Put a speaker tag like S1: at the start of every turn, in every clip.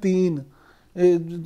S1: 3,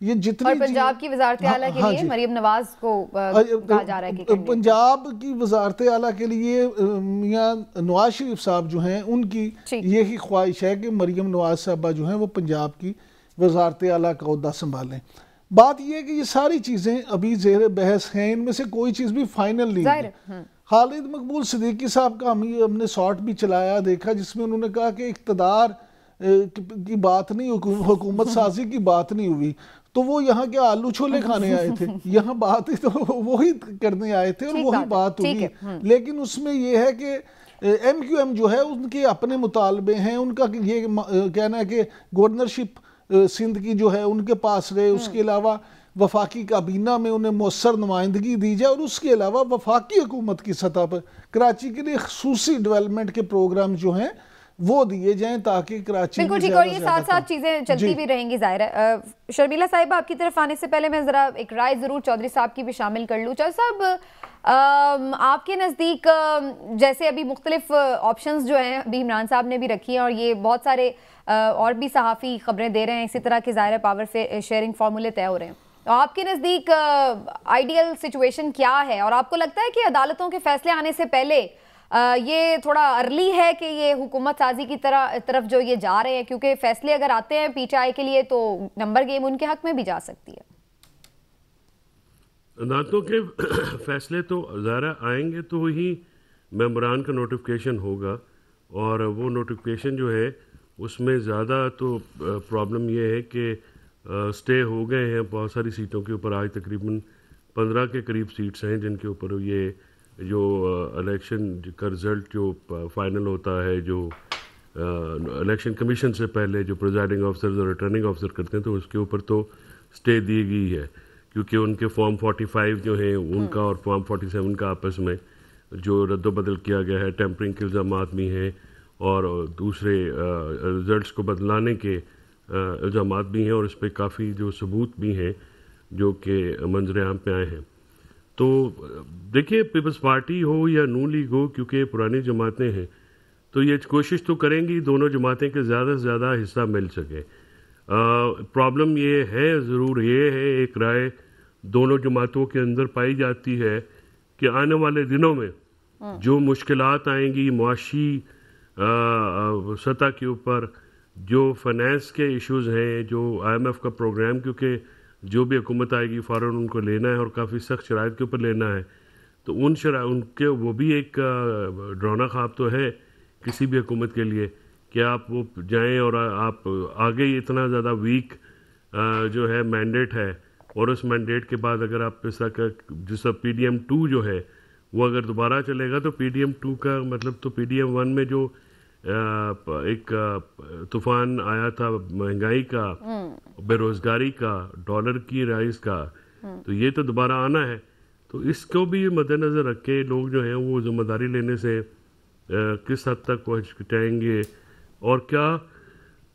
S1: یہ جتنی
S2: اور پنجاب کی وزارت اعلیٰ کے لیے مریم نواز کو کہا جا رہا ہے کہ
S1: پنجاب کی وزارت اعلیٰ کے لیے میاں نواز شریف صاحب جو ہیں ان کی یہی خواہش ہے کہ مریم نواز صاحبہ جو ہیں وہ پنجاب کی وزارت اعلیٰ کا عہدہ سنبھالیں. بات یہ ہے کہ یہ ساری چیزیں ابھی زیر بحث ہیں, ان میں سے کوئی چیز بھی فائنل نہیں ہے. خالد مقبول صدیقی صاحب کا ہم نے شارٹ بھی چلایا دیکھا, جس میں انہوں نے کہا کہ اقتدار کی بات نہیں, حکومت سازی کی بات نہیں ہوئی, تو وہ یہاں کے آلو چھولے کھانے آئے تھے, یہاں بات ہی تو وہی کرنے آئے تھے اور وہی بات ہوئی. لیکن اس میں یہ ہے کہ ایم کیو ایم جو ہے ان کے اپنے مطالبے ہیں, ان کا یہ کہنا ہے کہ گورنرشپ سندھ کی جو ہے ان کے پاس رہے, اس کے علاوہ وفاقی کابینہ میں انہیں مؤثر نمائندگی دی جائے, اور اس کے علاوہ وفاقی حکومت کی سطح پر کراچی کے لیے خصوصی ڈیولپمنٹ کے پروگرام جو ہیں وہ دیے جائیں تاکہ کراچی
S2: بالکل ٹھیک. اور یہ ساتھ ساتھ چیزیں چلتی بھی رہیں گی. ظاہر ہے شرمیلا صاحبہ آپ کی طرف آنے سے پہلے میں ذرا ایک رائے ضرور چودھری صاحب کی بھی شامل کر لوں. چودھری صاحب آپ کے نزدیک جیسے ابھی مختلف آپشنز جو ہیں ابھی عمران صاحب نے بھی رکھی ہیں, اور یہ بہت سارے اور بھی صحافی خبریں دے رہے ہیں اسی طرح کے ظاہر پاور شیئرنگ فارمولے طے ہو رہے ہیں, تو آپ کے نزدیک آئیڈیل سچویشن کیا ہے؟ اور آپ کو لگتا ہے کہ عدالتوں کے فیصلے آنے سے پہلے یہ تھوڑا ارلی ہے کہ یہ حکومت سازی کی طرف جو یہ جا رہے ہیں, کیونکہ فیصلے اگر آتے ہیں پی ٹی آئی کے لیے تو نمبر گیم ان کے حق میں بھی جا سکتی ہے؟
S3: عدالتوں کے فیصلے تو ظاہر آئیں گے تو وہی ممبران کا نوٹیفکیشن ہوگا, اور وہ نوٹیفکیشن جو ہے اس میں زیادہ تو پرابلم یہ ہے کہ سٹے ہو گئے ہیں بہت ساری سیٹوں کے اوپر. آج تقریباً 15 کے قریب سیٹس ہیں جن کے اوپر یہ جو الیکشن کا رزلٹ جو فائنل ہوتا ہے, جو الیکشن کمیشن سے پہلے جو پریزائڈنگ آفیسرز اور ریٹرننگ آفیسر کرتے ہیں, تو اس کے اوپر تو سٹے دی گئی ہے, کیونکہ ان کے فارم 45 جو ہیں ان کا اور فارم 47 کا آپس میں جو رد و بدل کیا گیا ہے, ٹیمپرنگ کے الزامات بھی ہیں اور دوسرے رزلٹس کو بدلانے کے الزامات بھی ہیں, اور اس پہ کافی جو ثبوت بھی ہیں جو کہ منظر عام پہ آئے ہیں. تو دیکھیے پیپلز پارٹی ہو یا نون لیگ ہو, کیونکہ پرانی جماعتیں ہیں تو یہ کوشش تو کریں گی دونوں جماعتیں کہ زیادہ سے زیادہ حصہ مل سکے. پرابلم یہ ہے, ضرور یہ ہے, ایک رائے دونوں جماعتوں کے اندر پائی جاتی ہے کہ آنے والے دنوں میں جو مشکلات آئیں گی معاشی سطح کے اوپر, جو فائنینس کے ایشوز ہیں, جو آئی ایم ایف کا پروگرام, کیونکہ جو بھی حکومت آئے گی فوراً ان کو لینا ہے اور کافی سخت شرائط کے اوپر لینا ہے, تو ان کے وہ بھی ایک ڈراؤنا خواب تو ہے کسی بھی حکومت کے لیے کہ آپ وہ جائیں اور آپ آگے ہی اتنا زیادہ ویک جو ہے مینڈیٹ ہے, اور اس مینڈیٹ کے بعد اگر آپ اس طرح کا جس طرح پی ڈی ایم 2 جو ہے وہ اگر دوبارہ چلے گا, تو پی ڈی ایم 2 کا مطلب تو پی ڈی ایم 1 میں جو ایک طوفان آیا تھا مہنگائی کا, بے روزگاری کا, ڈالر کی رائز کا, تو یہ تو دوبارہ آنا ہے. تو اس کو بھی مد نظر رکھ کے لوگ جو ہیں وہ ذمہ داری لینے سے کس حد تک وہ ہچکچائیں گے, اور کیا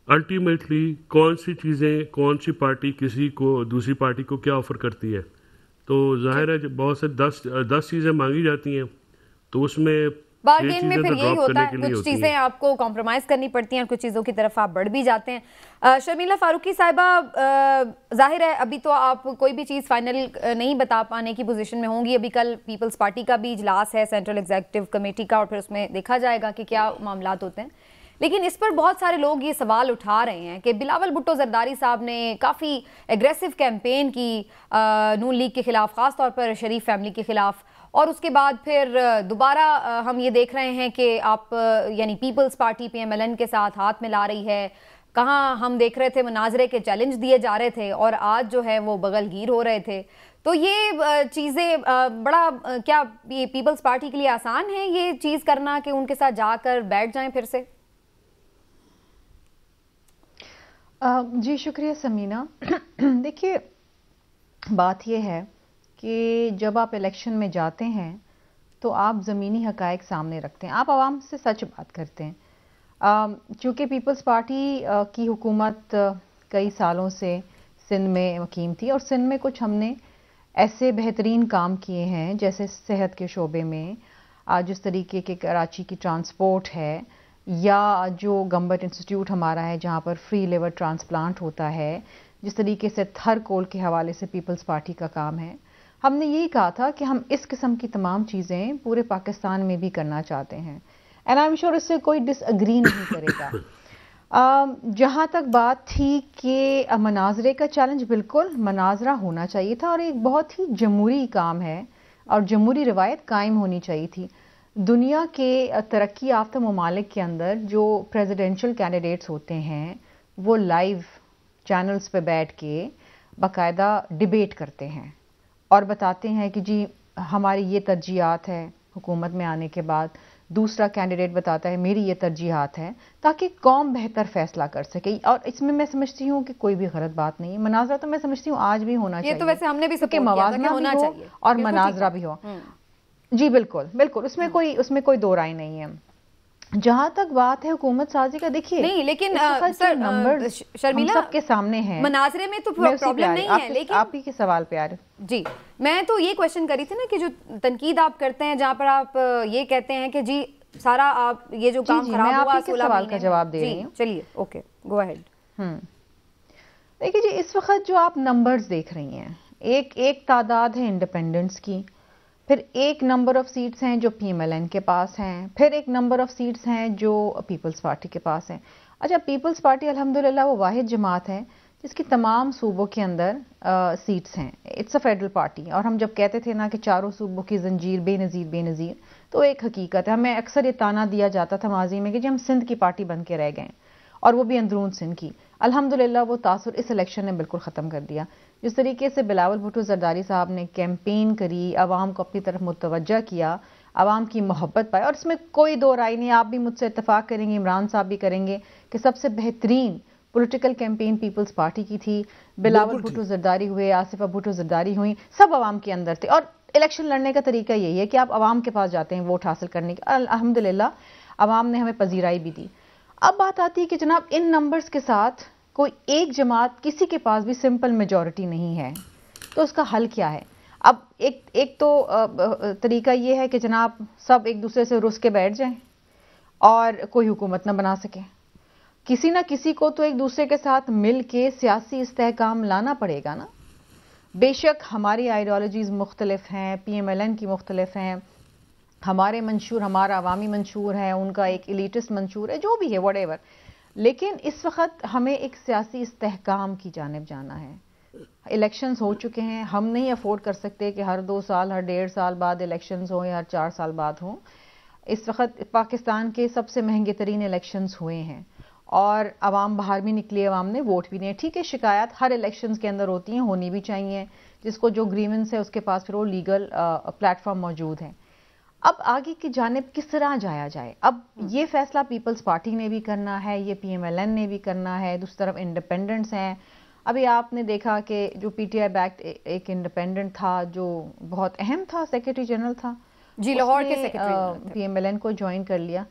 S3: الٹیمیٹلی کون سی چیزیں, کون سی پارٹی کسی کو دوسری پارٹی کو کیا آفر کرتی ہے. تو ظاہر ہے بہت سے 10 چیزیں مانگی جاتی ہیں, تو اس میں
S2: بارگین میں پھر یہی ہوتا ہے, کچھ چیزیں آپ کو کمپرومائز کرنی پڑتی ہیں اور کچھ چیزوں کی طرف آپ بڑھ بھی جاتے ہیں. شرمیلہ فاروقی صاحبہ, ظاہر ہے ابھی تو آپ کوئی بھی چیز فائنل نہیں بتا پانے کی پوزیشن میں ہوں گی. ابھی کل پیپلز پارٹی کا بھی اجلاس ہے, سینٹرل ایگزیکٹو کمیٹی کا, اور پھر اس میں دیکھا جائے گا کہ کیا معاملات ہوتے ہیں. لیکن اس پر بہت سارے لوگ یہ سوال اٹھا رہے ہیں کہ بلاول بھٹو زرداری صاحب نے کافی ایگریسو کیمپین کی نون لیگ کے خلاف, خاص طور پر شریف فیملی کے خلاف, اور اس کے بعد پھر دوبارہ ہم یہ دیکھ رہے ہیں کہ آپ یعنی Peoples Party P M L N کے ساتھ ہاتھ ملا رہی ہے. کہاں ہم دیکھ رہے تھے مناظرے کے چیلنج دیے جا رہے تھے, اور آج جو ہے وہ بغل گیر ہو رہے تھے. تو یہ چیزیں بڑا کیا یہ پیپلز پارٹی کے لیے آسان ہے یہ چیز کرنا کہ ان کے ساتھ جا کر بیٹھ جائیں پھر سے؟
S4: جی شکریہ سمینہ. دیکھیے بات یہ ہے کہ جب آپ الیکشن میں جاتے ہیں تو آپ زمینی حقائق سامنے رکھتے ہیں, آپ عوام سے سچ بات کرتے ہیں. چونکہ پیپلز پارٹی کی حکومت کئی سالوں سے سندھ میں مقیم تھی, اور سندھ میں کچھ ہم نے ایسے بہترین کام کیے ہیں جیسے صحت کے شعبے میں, جس طریقے کے کراچی کی ٹرانسپورٹ ہے, یا جو گمبٹ انسٹیٹیوٹ ہمارا ہے جہاں پر فری لیور ٹرانسپلانٹ ہوتا ہے, جس طریقے سے تھر کول کے حوالے سے پیپلز پارٹی کا کام ہے، ہم نے یہی کہا تھا کہ ہم اس قسم کی تمام چیزیں پورے پاکستان میں بھی کرنا چاہتے ہیں، اینڈ آئی ایم شیور اس سے کوئی ڈس اگری نہیں کرے گا۔ جہاں تک بات تھی کہ مناظرے کا چیلنج، بالکل مناظرہ ہونا چاہیے تھا، اور ایک بہت ہی جمہوری کام ہے اور جمہوری روایت قائم ہونی چاہیے تھی۔ دنیا کے ترقی یافتہ ممالک کے اندر جو پریزیڈنشل کینڈیڈیٹس ہوتے ہیں وہ لائیو چینلز پہ بیٹھ کے باقاعدہ ڈیبیٹ کرتے ہیں اور بتاتے ہیں کہ جی ہماری یہ ترجیحات ہے حکومت میں آنے کے بعد، دوسرا کینڈیڈیٹ بتاتا ہے میری یہ ترجیحات ہیں، تاکہ قوم بہتر فیصلہ کر سکے، اور اس میں سمجھتی ہوں کہ کوئی بھی غلط بات نہیں ہے۔ مناظرہ تو میں سمجھتی ہوں آج بھی ہونا چاہیے،
S2: یہ تو ویسے ہم نے بھی
S4: کہ موازنہ بھی ہو اور مناظرہ بھی ہو۔ جی بالکل بالکل، اس میں کوئی دو رائے نہیں ہے۔ جہاں تک بات ہے حکومت سازی کا، دیکھیے
S2: نہیں، لیکن شرمیلا
S4: سب کے سامنے ہیں،
S2: مناظرے میں تو پرابلم نہیں ہے، لیکن
S4: آپ ہی کے سوال پہ آ رہے۔
S2: جی میں تو یہ کوشچن کری تھی نا کہ جو تنقید آپ کرتے ہیں، جہاں پر آپ یہ کہتے ہیں کہ جی سارا آپ یہ جو کام خراب ہوا،
S4: آپ کے سوال کا جواب دے رہی ہوں۔
S2: چلیے اوکے، گو اہیڈ۔
S4: دیکھیے جی، اس وقت جو آپ نمبرز دیکھ رہی ہیں، ایک تعداد ہے انڈیپینڈنٹس کی، پھر ایک نمبر آف سیٹس ہیں جو پی ایم ایل این کے پاس ہیں، پھر ایک نمبر آف سیٹس ہیں جو پیپلز پارٹی کے پاس ہیں۔ اچھا، پیپلز پارٹی الحمدللہ وہ واحد جماعت ہے جس کی تمام صوبوں کے اندر سیٹس ہیں، اٹس اے فیڈرل پارٹی، اور ہم جب کہتے تھے نا کہ چاروں صوبوں کی زنجیر بے نظیر تو ایک حقیقت ہے۔ ہمیں اکثر یہ تانا دیا جاتا تھا ماضی میں کہ جی ہم سندھ کی پارٹی بن کے رہ گئے، اور وہ بھی اندرون سندھ کی۔ الحمدللہ وہ تاثر اس الیکشن نے بالکل ختم کر دیا۔ جس طریقے سے بلاول بھٹو زرداری صاحب نے کیمپین کری، عوام کو اپنی طرف متوجہ کیا، عوام کی محبت پائی، اور اس میں کوئی دو رائے نہیں، آپ بھی مجھ سے اتفاق کریں گے، عمران صاحب بھی کریں گے کہ سب سے بہترین پولیٹیکل کیمپین پیپلز پارٹی کی تھی۔ بلاول بھٹو زرداری ہوئے، آصفہ بھٹو زرداری ہوئی، سب عوام کے اندر تھے، اور الیکشن لڑنے کا طریقہ یہی ہے کہ آپ عوام کے پاس جاتے ہیں ووٹ حاصل کرنے کی۔ الحمدللہ عوام نے ہمیں پذیرائی بھی دی۔ اب بات آتی ہے کہ جناب ان نمبرز کے ساتھ کوئی ایک جماعت، کسی کے پاس بھی سمپل میجورٹی نہیں ہے، تو اس کا حل کیا ہے؟ اب ایک تو طریقہ یہ ہے کہ جناب سب ایک دوسرے سے رس کے بیٹھ جائیں اور کوئی حکومت نہ بنا سکے۔ کسی نہ کسی کو تو ایک دوسرے کے ساتھ مل کے سیاسی استحکام لانا پڑے گا نا۔ بے شک ہماری آئیڈیالوجیز مختلف ہیں، پی ایم ایل این کی مختلف ہیں، ہمارے منشور، ہمارا عوامی منشور ہے، ان کا ایک ایلیٹسٹ منشور ہے، جو بھی ہے وٹ ایور، لیکن اس وقت ہمیں ایک سیاسی استحکام کی جانب جانا ہے۔ الیکشنز ہو چکے ہیں، ہم نہیں افورڈ کر سکتے کہ ہر 2 سال، ہر 1.5 سال بعد الیکشنز ہوں یا ہر 4 سال بعد ہوں۔ اس وقت پاکستان کے سب سے مہنگے ترین الیکشنز ہوئے ہیں، اور عوام باہر بھی نکلی، عوام نے ووٹ بھی نہیں۔ ٹھیک ہے، شکایات ہر الیکشنز کے اندر ہوتی ہیں، ہونی بھی چاہیے، جس کو جو گریونس ہے اس کے پاس پھر وہ لیگل پلیٹ فارم موجود ہے۔ اب آگے کی جانب کس طرح جایا جائے؟ اب یہ فیصلہ پیپلز پارٹی نے بھی کرنا ہے، یہ پی ایم ایل این نے بھی کرنا ہے، دوسری طرف انڈیپینڈنٹس ہیں۔ ابھی آپ نے دیکھا کہ جو پی ٹی آئی بیکڈ ایک انڈیپینڈنٹ تھا جو بہت اہم تھا، سیکرٹری جنرل تھا،
S2: جی لاہور کے secretary
S4: P M L N کو جوائن کر لیا۔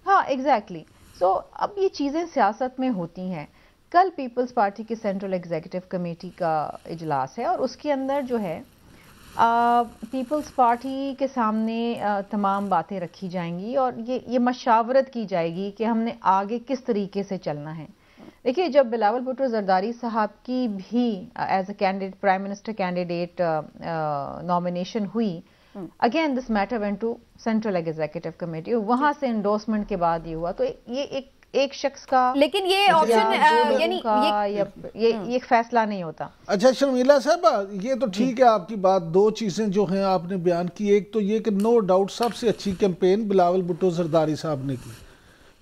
S4: ہاں ایگزیکٹلی۔ سو اب یہ چیزیں سیاست میں ہوتی ہیں۔ کل پیپلز پارٹی کی سینٹرل ایگزیکٹو کمیٹی کا اجلاس ہے، اور اس کے اندر جو ہے پیپلز پارٹی کے سامنے تمام باتیں رکھی جائیں گی، اور یہ مشاورت کی جائے گی کہ ہم نے آگے کس طریقے سے چلنا ہے۔ دیکھیے، جب بلاول بھٹو زرداری صاحب کی بھی as a candidate, prime minister candidate nomination ہوئی، again this matter went to central executive committee, وہاں سے انڈورسمنٹ کے بعد یہ ہوا۔ تو یہ ایک شخص کا،
S2: لیکن یہ آپشن یعنی
S4: یہ فیصلہ نہیں ہوتا۔
S1: اچھا شرمیلا صاحبہ، یہ تو ٹھیک ہے آپ کی بات، 2 چیزیں جو ہیں آپ نے بیان کی، ایک تو یہ کہ نو ڈاؤٹ سب سے اچھی کیمپین بلاول بھٹو زرداری صاحب نے کی،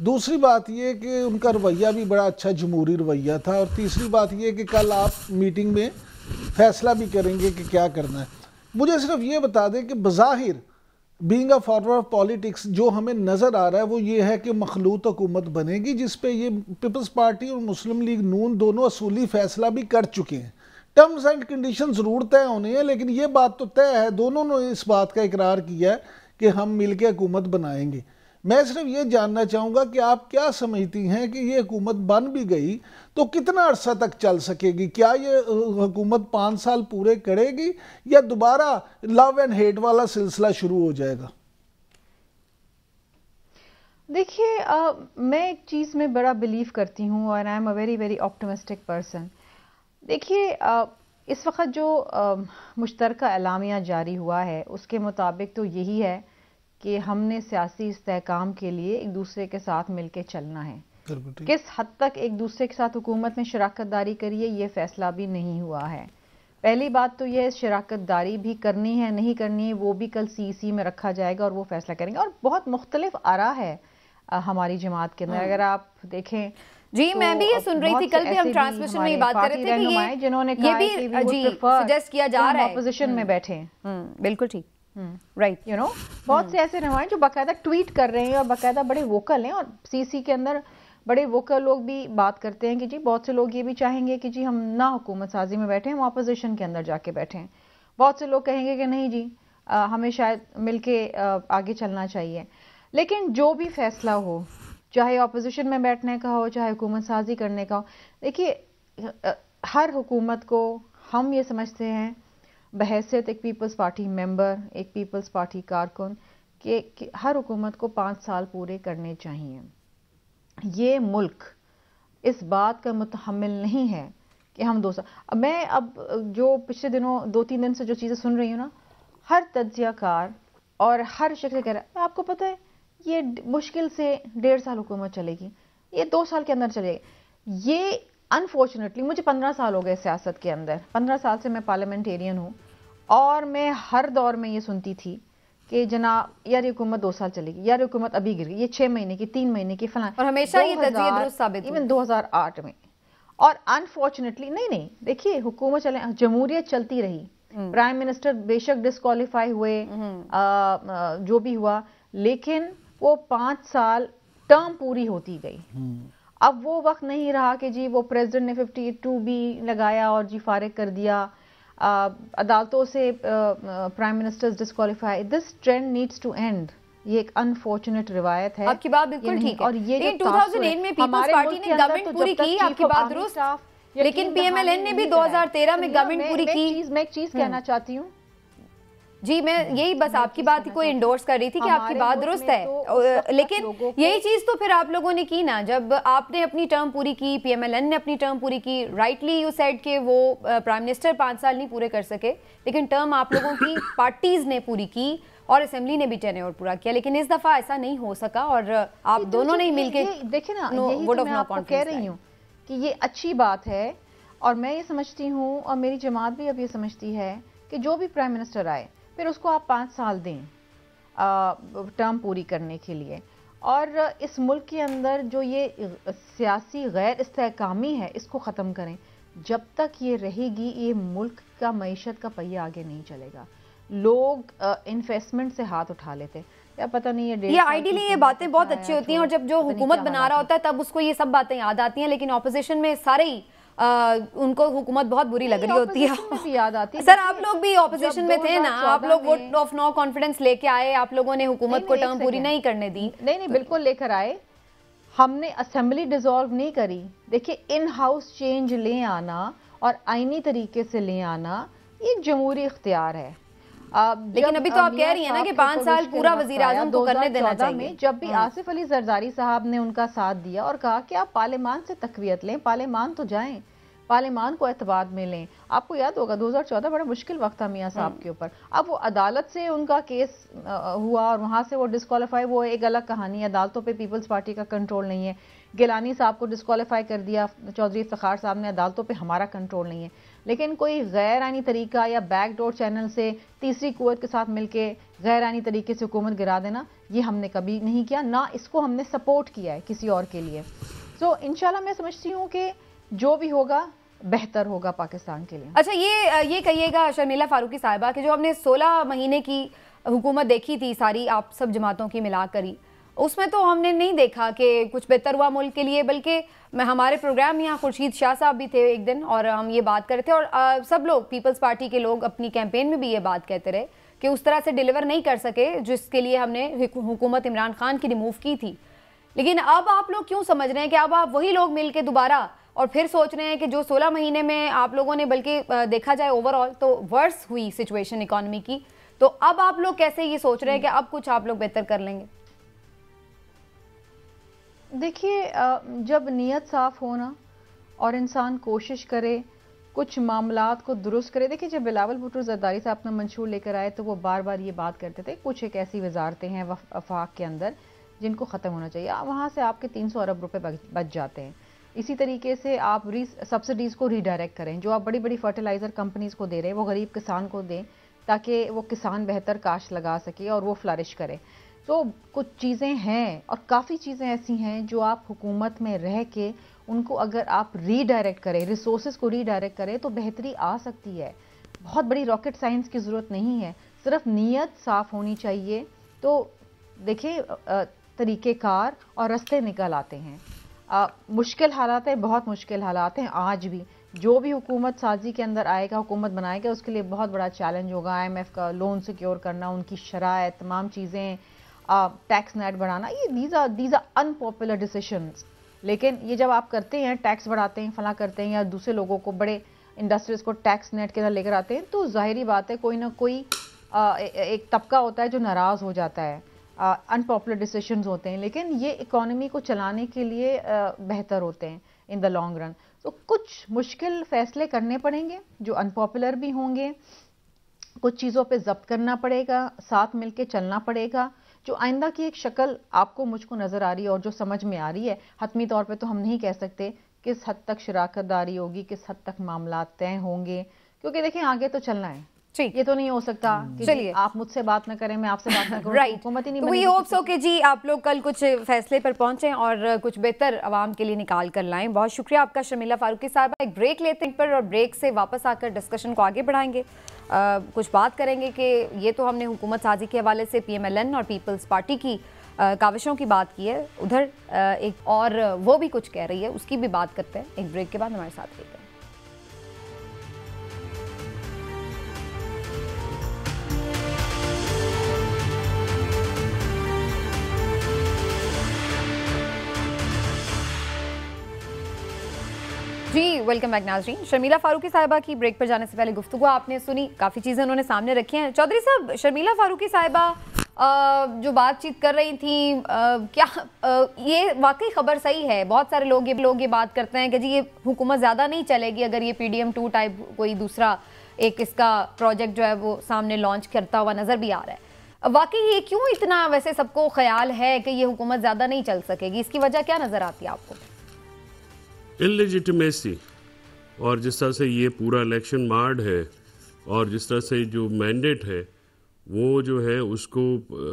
S1: دوسری بات یہ کہ ان کا رویہ بھی بڑا اچھا جمہوری رویہ تھا، اور تیسری بات یہ کہ کل آپ میٹنگ میں فیصلہ بھی کریں گے کہ کیا کرنا ہے۔ مجھے صرف یہ بتا دیں کہ بظاہر being a forward of politics جو ہمیں نظر آ رہا ہے وہ یہ ہے کہ مخلوط حکومت بنے گی، جس پہ یہ پیپلز پارٹی اور مسلم لیگ نون دونوں اصولی فیصلہ بھی کر چکے ہیں۔ ٹرمز اینڈ کنڈیشن ضرور طے ہونے ہیں، لیکن یہ بات تو طے ہے، دونوں نے اس بات کا اقرار کیا ہے کہ ہم مل کے حکومت بنائیں گے۔ میں صرف یہ جاننا چاہوں گا کہ آپ کیا سمجھتی ہیں کہ یہ حکومت بن بھی گئی تو کتنا عرصہ تک چل سکے گی؟ کیا یہ حکومت 5 سال پورے کرے گی یا دوبارہ لو اینڈ ہیٹ والا سلسلہ شروع ہو جائے گا؟
S4: دیکھیے، میں ایک چیز میں بڑا بلیو کرتی ہوں، اور I am a very very optimistic person. دیکھیے اس وقت جو مشترکہ اعلامیہ جاری ہوا ہے اس کے مطابق تو یہی ہے کہ ہم نے سیاسی استحکام کے لیے ایک دوسرے کے ساتھ مل کے چلنا ہے. کس حد تک ایک دوسرے کے ساتھ حکومت میں شراکت داری کریے یہ فیصلہ بھی نہیں ہوا ہے. پہلی بات تو یہ ہے شراکت داری بھی کرنی ہے نہیں کرنی ہے وہ بھی کل سی میں رکھا جائے گا اور وہ فیصلہ کریں گے. اور بہت مختلف آرا ہے ہماری جماعت کے اندر. اگر آپ دیکھیں
S2: جی میں بھی یہ سن رہی تھی کل بھی ہم ٹرانسمیشن میں یہ بات کر رہے تھے کہ
S4: جنہوں نے
S2: یہ بھی جی سجیسٹ کیا جا رہا ہے
S4: اپوزیشن میں بیٹھے.
S2: بالکل ٹھیک رائٹ.
S4: بہت سے ایسے رہنمائی جو باقاعدہ ٹویٹ کر رہے ہیں اور باقاعدہ بڑے ووکل ہیں اور سی کے اندر بڑے ووکل لوگ بھی بات کرتے ہیں کہ جی بہت سے لوگ یہ بھی چاہیں گے کہ جی ہم نہ حکومت سازی میں بیٹھیں ہم اپوزیشن کے اندر جا کے بیٹھیں. بہت سے لوگ کہیں گے کہ نہیں جی ہمیں شاید مل کے آگے چلنا چاہیے. لیکن جو بھی فیصلہ ہو چاہے اپوزیشن میں بیٹھنے کا ہو چاہے حکومت سازی کرنے کا ہو دیکھیے ہر حکومت کو ہم یہ سمجھتے ہیں بحیثیت ایک پیپلز پارٹی ممبر ایک پیپلز پارٹی کارکن کہ ہر حکومت کو 5 سال پورے کرنے چاہیے. یہ ملک اس بات کا متحمل نہیں ہے کہ ہم 2 سال. میں اب جو پچھلے دنوں 2-3 دن سے جو چیزیں سن رہی ہوں نا ہر تجزیہ کار اور ہر شخص کہہ رہا ہے آپ کو پتہ ہے یہ مشکل سے 1.5 سال حکومت چلے گی یہ 2 سال کے اندر چلے گی. یہ انفارچونیٹلی مجھے 15 سال ہو گئے سیاست کے اندر. 15 سال سے میں پارلیمنٹیرین ہوں اور میں ہر دور میں یہ سنتی تھی کہ جناب یار حکومت 2 سال چلے گی یار حکومت ابھی گر گئی یہ 6 مہینے کی 3 مہینے کی فلاں.
S2: اور ہمیشہ یہ تجزیہ درست ثابت
S4: ایون 2008 میں. اور انفارچونیٹلی نہیں دیکھیے حکومت چلے جمہوریت چلتی رہی. پرائم منسٹر بے شک ڈسکوالیفائی ہوئے جو بھی ہوا لیکن وہ 5 سال ٹرم پوری ہوتی گئی. اب وہ وقت نہیں رہا کہ جی وہ پریزیڈنٹ نے 52B لگایا اور جی فارغ کر دیا. عدالتوں سے prime minister disqualify. This trend needs to end. یہ ایک انفارچونیٹ روایت ہے.
S2: آپ کی بات بالکل ٹھیک ہے.
S4: اور یہ
S2: 2008 میں پیپلز پارٹی نے گورنمنٹ پوری کی آپ کی بات درست لیکن پی ایم ایل این نے بھی 2013 میں گورنمنٹ پوری کی.
S4: میں ایک چیز کہنا چاہتی ہوں
S2: جی میں یہی بس آپ کی بات کو انڈورس کر رہی تھی کہ آپ کی بات درست ہے لیکن یہی چیز تو پھر آپ لوگوں نے کی نا جب آپ نے اپنی ٹرم پوری کی پی ایم ایل این نے اپنی ٹرم پوری کی. رائٹلی یو سیڈ کہ وہ پرائم منسٹر 5 سال نہیں پورے کر سکے لیکن ٹرم آپ لوگوں کی پارٹیز نے پوری کی اور اسمبلی نے بھی ٹینیور پورا کیا. لیکن اس دفعہ ایسا نہیں ہو سکا اور آپ دونوں نے مل کے
S4: دیکھیں نا یہی تو میں آپ کو کہہ رہی ہوں کہ یہ اچھی بات ہے. اور میں یہ سمجھتی ہوں اور میری جماعت بھی اب یہ سمجھتی ہے کہ جو بھی پرائم منسٹر آئے پھر اس کو آپ 5 سال دیں ٹرم پوری کرنے کے لیے. اور اس ملک کے اندر جو یہ سیاسی غیر استحکامی ہے اس کو ختم کریں. جب تک یہ رہے گی یہ ملک کا معیشت کا پہیہ آگے نہیں چلے گا. لوگ انویسٹمنٹ سے ہاتھ اٹھا لیتے یا پتہ نہیں
S2: یہ آئیڈیلی یہ باتیں بہت اچھی ہوتی ہیں اور جب جو حکومت بنا رہا ہوتا ہے تب اس کو یہ سب باتیں یاد آتی ہیں لیکن اپوزیشن میں سارے ہی ان کو حکومت بہت بری لگ رہی ہوتی ہے. سر آپ لوگ بھی اپوزیشن میں تھے نا آپ لوگ ووٹ آف نو کانفیڈنس لے کے آئے آپ لوگوں نے حکومت کو ٹرم پوری نہیں کرنے دی.
S4: نہیں بالکل لے کر آئے. ہم نے اسمبلی ڈیزالو نہیں کری. دیکھیں ان ہاؤس چینج لے آنا اور آئینی طریقے سے لے آنا یہ جمہوری اختیار ہے.
S2: لیکن ابھی تو آپ کہہ رہی ہیں نا کہ 5 سال پورا وزیر اعظم کو کرنے دینا چاہیے.
S4: جب بھی آصف علی زرداری صاحب نے ان کا ساتھ دیا اور کہا کہ آپ پارلیمان سے تقویت لیں پارلیمان تو جائیں پارلیمان کو اعتماد میں لیں. آپ کو یاد ہوگا 2014 بڑا مشکل وقت تھا میاں صاحب کے اوپر. اب وہ عدالت سے ان کا کیس ہوا اور وہاں سے وہ ڈسکوالیفائی وہ ایک الگ کہانی ہے. عدالتوں پہ پیپلز پارٹی کا کنٹرول نہیں ہے. گیلانی صاحب کو ڈسکوالیفائی کر دیا چودھری افتخار صاحب نے. عدالتوں پہ ہمارا کنٹرول نہیں ہے. لیکن کوئی غیر آئینی طریقہ یا بیک ڈور چینل سے تیسری قوت کے ساتھ مل کے غیر آئینی طریقے سے حکومت گرا دینا یہ ہم نے کبھی نہیں کیا. نہ اس کو ہم نے سپورٹ کیا ہے کسی اور کے لیے. سو انشاءاللہ میں سمجھتی ہوں کہ جو بھی ہوگا بہتر ہوگا پاکستان کے لیے.
S2: اچھا یہ کہیے گا شرمیلا فاروقی صاحبہ کہ جو ہم نے 16 مہینے کی حکومت دیکھی تھی ساری آپ سب جماعتوں کی ملا کری اس میں تو ہم نے نہیں دیکھا کہ کچھ بہتر ہوا ملک کے لیے. بلکہ ہمارے پروگرام یہاں خورشید شاہ صاحب بھی تھے ایک دن اور ہم یہ بات کر رہے تھے اور سب لوگ پیپلز پارٹی کے لوگ اپنی کیمپین میں بھی یہ بات کہتے رہے کہ اس طرح سے ڈیلیور نہیں کر سکے جس کے لیے ہم نے حکومت عمران خان کی ریموو کی تھی. لیکن اب آپ لوگ کیوں سمجھ رہے ہیں کہ اب آپ وہی لوگ مل کے دوبارہ اور پھر سوچ رہے ہیں کہ جو 16 مہینے میں آپ لوگوں نے بلکہ دیکھا جائے اوور آل تو ورس ہوئی سچویشن اکانومی کی تو اب آپ لوگ کیسے یہ سوچ رہے ہیں کہ اب کچھ آپ لوگ بہتر کر لیں گے؟
S4: دیکھیے جب نیت صاف ہونا اور انسان کوشش کرے کچھ معاملات کو درست کرے. دیکھیں جب بلاول بھٹو زرداری صاحب اپنا منشور لے کر آئے تو وہ بار بار یہ بات کرتے تھے کچھ ایک ایسی وزارتیں ہیں وفاق کے اندر جن کو ختم ہونا چاہیے. وہاں سے آپ کے 300 ارب روپے بچ جاتے ہیں. اسی طریقے سے آپ سبسڈیز کو ری ڈائریکٹ کریں. جو آپ بڑی بڑی فرٹیلائزر کمپنیز کو دے رہے ہیں وہ غریب کسان کو دیں تاکہ وہ کسان بہتر کاشت لگا سکے اور وہ فلرش کرے. تو کچھ چیزیں ہیں اور کافی چیزیں ایسی ہیں جو آپ حکومت میں رہ کے ان کو اگر آپ ری ڈائریکٹ کریں, ریسورسز کو ری ڈائریکٹ کریں تو بہتری آ سکتی ہے. بہت بڑی راکٹ سائنس کی ضرورت نہیں ہے, صرف نیت صاف ہونی چاہیے. تو دیکھیں طریقہ کار اور رستے نکل آتے ہیں. مشکل حالات ہیں, بہت مشکل حالات ہیں آج بھی. جو بھی حکومت سازی کے اندر آئے گا, حکومت بنائے گا, اس کے لیے بہت بڑا چیلنج ہوگا. IMF کا لون سیکیور کرنا, ان کی شرائط, تمام چیزیں, ٹیکس نیٹ بڑھانا, یہ دیز آر انپاپولر ڈیسیشنز. لیکن یہ جب آپ کرتے ہیں, ٹیکس بڑھاتے ہیں, فلاں کرتے ہیں, یا دوسرے لوگوں کو بڑے انڈسٹریز کو ٹیکس نیٹ کے اندر لے کر آتے ہیں, تو ظاہری بات ہے کوئی نہ کوئی ایک طبقہ ہوتا ہے جو ناراض ہو جاتا ہے. انپاپولر ڈیسیشنز ہوتے ہیں, لیکن یہ اکانومی کو چلانے کے لیے بہتر ہوتے ہیں ان دا لانگ رن. تو کچھ مشکل فیصلے کرنے پڑیں گے جو انپاپولر بھی ہوں گے. کچھ چیزوں پہ ضبط کرنا پڑے گا, ساتھ مل کے چلنا پڑے گا. جو آئندہ کی ایک شکل آپ کو مجھ کو نظر آ رہی ہے اور جو سمجھ میں آ رہی ہے, حتمی طور پہ تو ہم نہیں کہہ سکتے کس حد تک شراکت داری ہوگی, کس حد تک معاملات طے ہوں گے, کیونکہ دیکھیں آگے تو چلنا ہے. یہ تو نہیں ہو سکتا کہ آپ مجھ سے بات نہ کریں, میں آپ سے بات نہ کروں, حکومت ہی نہیں بنے گی.
S2: ہوپ سو کہ جی آپ لوگ کل کچھ فیصلے پر پہنچیں اور کچھ بہتر عوام کے لیے نکال کر لائیں. بہت شکریہ آپ کا شرمیلا فاروقی صاحبہ. ایک بریک لیتے ہیں پر, اور بریک سے واپس آ کر ڈسکشن کو آگے بڑھائیں گے. کچھ بات کریں گے کہ یہ تو ہم نے حکومت سازی کے حوالے سے PMLN اور پیپلز پارٹی کی کاوشوں کی بات کی ہے, ادھر ایک اور وہ بھی کچھ کہہ رہی ہے, اس کی بھی بات کرتے ہیں. ایک بریک کے بعد ہمارے ساتھ رہیے. جی ویلکم بیک ناظرین. شرمیلا فاروقی صاحبہ کی بریک پر جانے سے پہلے گفتگو آپ نے سنی, کافی چیزیں انہوں نے سامنے رکھی ہیں. چودھری صاحب, شرمیلا فاروقی صاحبہ جو بات چیت کر رہی تھیں, کیا یہ واقعی خبر صحیح ہے؟ بہت سارے لوگ یہ بات کرتے ہیں کہ جی یہ حکومت زیادہ نہیں چلے گی اگر یہ PDM2 ٹائپ کوئی دوسرا ایک اس کا پروجیکٹ جو ہے وہ سامنے لانچ کرتا ہوا نظر بھی آ رہا ہے. واقعی یہ کیوں اتنا ویسے سب کو خیال ہے کہ یہ حکومت زیادہ نہیں چل سکے گی؟ اس کی وجہ کیا نظر آتی ہے آپ کو؟
S3: انلیجیٹمیسی, اور جس طرح سے یہ پورا الیکشن مارڈ ہے, اور جس طرح سے جو مینڈیٹ ہے وہ جو ہے اس کو,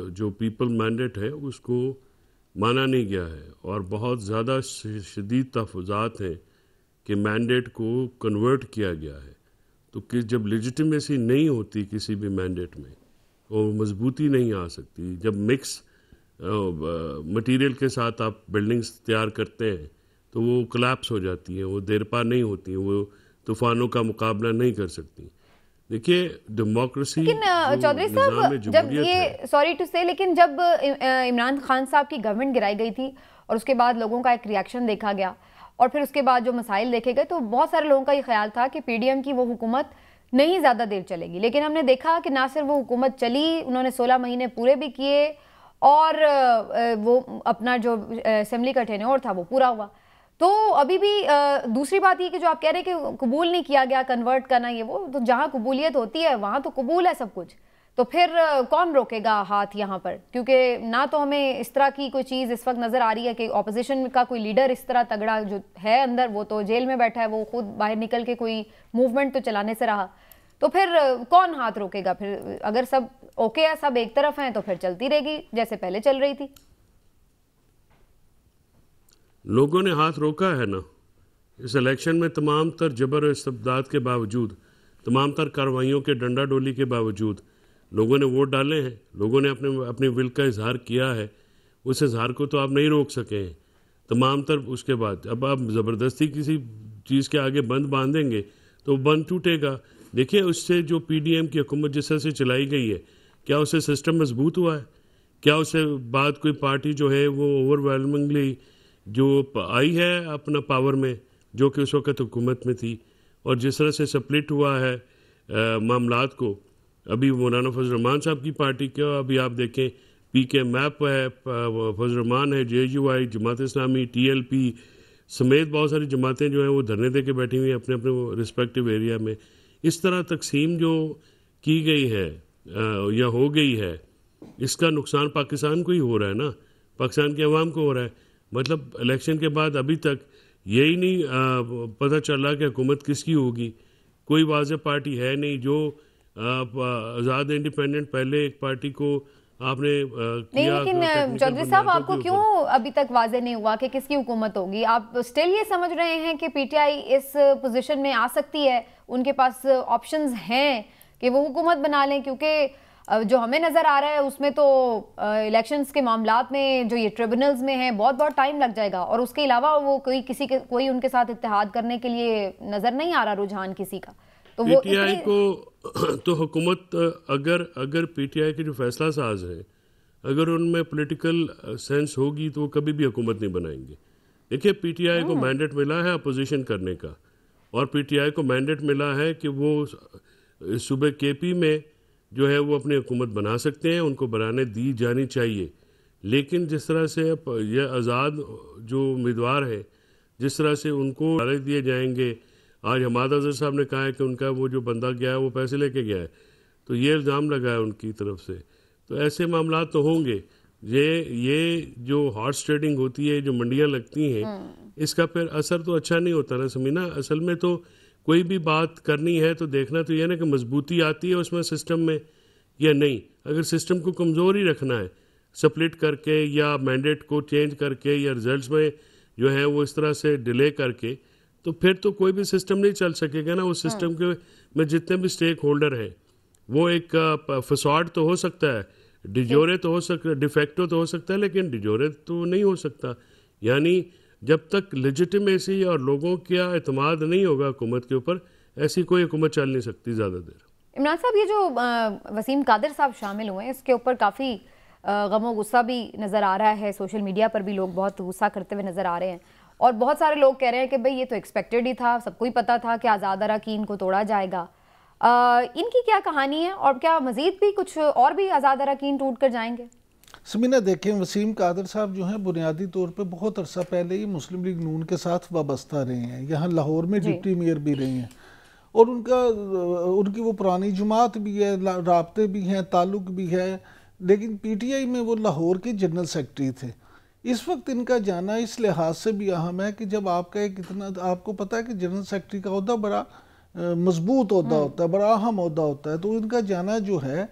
S3: جو پیپل مینڈیٹ ہے اس کو مانا نہیں گیا ہے, اور بہت زیادہ شدید تحفظات ہیں کہ مینڈیٹ کو کنورٹ کیا گیا ہے. تو کہ جب لیجیٹمیسی نہیں ہوتی کسی بھی مینڈیٹ میں, وہ مضبوطی نہیں آ سکتی. جب مکس مٹیریل کے ساتھ آپ بلڈنگز تیار کرتے ہیں تو وہ کلیپس ہو جاتی ہیں, وہ دیرپا نہیں ہوتی ہیں, وہ طوفانوں کا مقابلہ نہیں کر سکتی. دیکھیے ڈیموکریسی,
S2: لیکن چودھری صاحب جب یہ سوری ٹو سے, لیکن جب عمران خان صاحب کی گورنمنٹ گرائی گئی تھی اور اس کے بعد لوگوں کا ایک ریاکشن دیکھا گیا اور پھر اس کے بعد جو مسائل دیکھے گئے, تو بہت سارے لوگوں کا یہ خیال تھا کہ PDM کی وہ حکومت نہیں زیادہ دیر چلے گی. لیکن ہم نے دیکھا کہ نہ صرف وہ حکومت چلی, انہوں نے 16 مہینے پورے بھی کیے, اور وہ اپنا جو اسمبلی کا ٹینیور تھا وہ پورا ہوا. تو ابھی بھی دوسری بات یہ کہ جو آپ کہہ رہے ہیں کہ قبول نہیں کیا گیا کنورٹ کرنا, یہ وہ, تو جہاں قبولیت ہوتی ہے وہاں تو قبول ہے سب کچھ, تو پھر کون روکے گا ہاتھ یہاں پر؟ کیونکہ نہ تو ہمیں اس طرح کی کوئی چیز اس وقت نظر آ رہی ہے کہ اپوزیشن کا کوئی لیڈر اس طرح تگڑا جو ہے اندر, وہ تو جیل میں بیٹھا ہے, وہ خود باہر نکل کے کوئی موومنٹ تو چلانے سے رہا. تو پھر کون ہاتھ روکے گا؟ پھر اگر سب اوکے ہے, سب ایک طرف ہیں, تو پھر چلتی رہے گی جیسے پہلے چل رہی تھی.
S3: لوگوں نے ہاتھ روکا ہے نا اس الیکشن میں. تمام تر جبر و استبداد کے باوجود, تمام تر کارروائیوں کے ڈنڈا ڈولی کے باوجود لوگوں نے ووٹ ڈالے ہیں, لوگوں نے اپنے ول کا اظہار کیا ہے. اس اظہار کو تو آپ نہیں روک سکے ہیں تمام تر. اس کے بعد اب آپ زبردستی کسی چیز کے آگے بند باندھیں گے تو بند ٹوٹے گا. دیکھیے اس سے جو PDM کی حکومت جس طرح سے چلائی گئی ہے, کیا اسے سسٹم مضبوط ہوا ہے؟ کیا اسے بعد کوئی پارٹی جو ہے وہ اوور ویلمنگلی جو آئی ہے اپنا پاور میں, جو کہ اس وقت حکومت میں تھی, اور جس طرح سے سپلٹ ہوا ہے معاملات کو. ابھی مولانا فضل الرحمان صاحب کی پارٹی کا ابھی آپ دیکھیں, PK میپ ہے, فضل الرحمان ہے, JUI, جماعت اسلامی, TLP, سمیت بہت ساری جماعتیں جو ہیں وہ دھرنے دے کے بیٹھی ہوئی ہیں اپنے اپنے رسپیکٹیو ایریا میں. اس طرح تقسیم جو کی گئی ہے یا ہو گئی ہے، اس کا نقصان پاکستان کو ہی ہو رہا ہے نا، پاکستان کے عوام کو ہو رہا ہے. مطلب الیکشن کے بعد ابھی تک یہی نہیں پتہ چل رہا کہ حکومت کس کی ہوگی. کوئی واضح پارٹی ہے نہیں. جو آزاد انڈیپینڈنٹ پہلے ایک پارٹی کو آپ نے
S2: نہیں، لیکن چودھری صاحب آپ کو کیوں ابھی تک واضح نہیں ہوا کہ کس کی حکومت ہوگی؟ آپ اسٹل یہ سمجھ رہے ہیں کہ P T I us position میں آ سکتی ہے، ان کے پاس آپشنز ہیں کہ وہ حکومت بنا لیں؟ کیونکہ جو ہمیں نظر آ رہا ہے اس میں تو الیکشنز کے معاملات میں جو یہ ٹریبونلز میں ہیں بہت ٹائم لگ جائے گا، اور اس کے علاوہ وہ کوئی ان کے ساتھ اتحاد کرنے کے لیے نظر نہیں آ رہا رجحان کسی کا. تو
S3: پی ٹی آئی کو تو حکومت اگر پی ٹی آئی کے جو فیصلہ ساز ہیں اگر ان میں پولیٹیکل سینس ہوگی تو وہ کبھی بھی حکومت نہیں بنائیں گے. دیکھیے پی ٹی آئی کو مینڈیٹ ملا ہے اپوزیشن کرنے کا، اور پی ٹی آئی کو مینڈیٹ ملا ہے کہ وہ صوبے کے پی میں جو ہے وہ اپنی حکومت بنا سکتے ہیں، ان کو بنانے دی جانی چاہیے. لیکن جس طرح سے یہ آزاد جو امیدوار ہیں جس طرح سے ان کو دیے جائیں گے، آج حماد اظہر صاحب نے کہا ہے کہ ان کا وہ جو بندہ گیا ہے وہ پیسے لے کے گیا ہے، تو یہ الزام لگا ہے ان کی طرف سے. تو ایسے معاملات تو ہوں گے. یہ جو ہارس ٹریڈنگ ہوتی ہے، جو منڈیاں لگتی ہیں، اس کا پھر اثر تو اچھا نہیں ہوتا نا سمینا. اصل میں تو کوئی بھی بات کرنی ہے تو دیکھنا تو یہ نا کہ مضبوطی آتی ہے اس میں سسٹم میں یا نہیں. اگر سسٹم کو کمزور ہی رکھنا ہے سپلٹ کر کے یا مینڈیٹ کو چینج کر کے یا ریزلٹس میں جو ہے وہ اس طرح سے ڈیلے کر کے، تو پھر تو کوئی بھی سسٹم نہیں چل سکے گا نا. اس سسٹم کے میں جتنے بھی سٹیک ہولڈر ہیں وہ ایک فساڈ تو ہو سکتا ہے، ڈیجورے تو ہو سکتا ہے، ڈیفیکٹو تو ہو سکتا ہے، لیکن ڈیجورے تو نہیں ہو سکتا. یعنی جب تک لیجیٹیمیسی اور لوگوں کا اعتماد نہیں ہوگا حکومت کے اوپر، ایسی کوئی حکومت چل نہیں سکتی زیادہ دیر.
S2: عمران صاحب، یہ جو وسیم قادر صاحب شامل ہوئے ہیں اس کے اوپر کافی غم و غصہ بھی نظر آ رہا ہے. سوشل میڈیا پر بھی لوگ بہت غصہ کرتے ہوئے نظر آ رہے ہیں، اور بہت سارے لوگ کہہ رہے ہیں کہ بھئی یہ تو ایکسپیکٹڈ ہی تھا، سب کو ہی پتا تھا کہ آزاد اراکین کو توڑا جائے گا. ان کی کیا کہانی ہے، اور کیا مزید بھی کچھ اور بھی آزاد اراکین ٹوٹ کر جائیں گے؟
S1: سمینہ دیکھیں، وسیم قادر صاحب جو ہیں بنیادی طور پہ بہت عرصہ پہلے ہی مسلم لیگ نون کے ساتھ وابستہ رہے ہیں. یہاں لاہور میں ڈپٹی میئر بھی رہے ہیں، اور ان کی وہ پرانی جماعت بھی ہے، رابطے بھی ہیں، تعلق بھی ہے. لیکن پی ٹی آئی میں وہ لاہور کے جنرل سیکرٹری تھے. اس وقت ان کا جانا اس لحاظ سے بھی اہم ہے کہ جب آپ کا ایک اتنا، آپ کو پتہ ہے کہ جنرل سیکرٹری کا عہدہ بڑا مضبوط عہدہ ہوتا ہے، بڑا اہم عہدہ ہوتا ہے. تو ان کا جانا جو ہے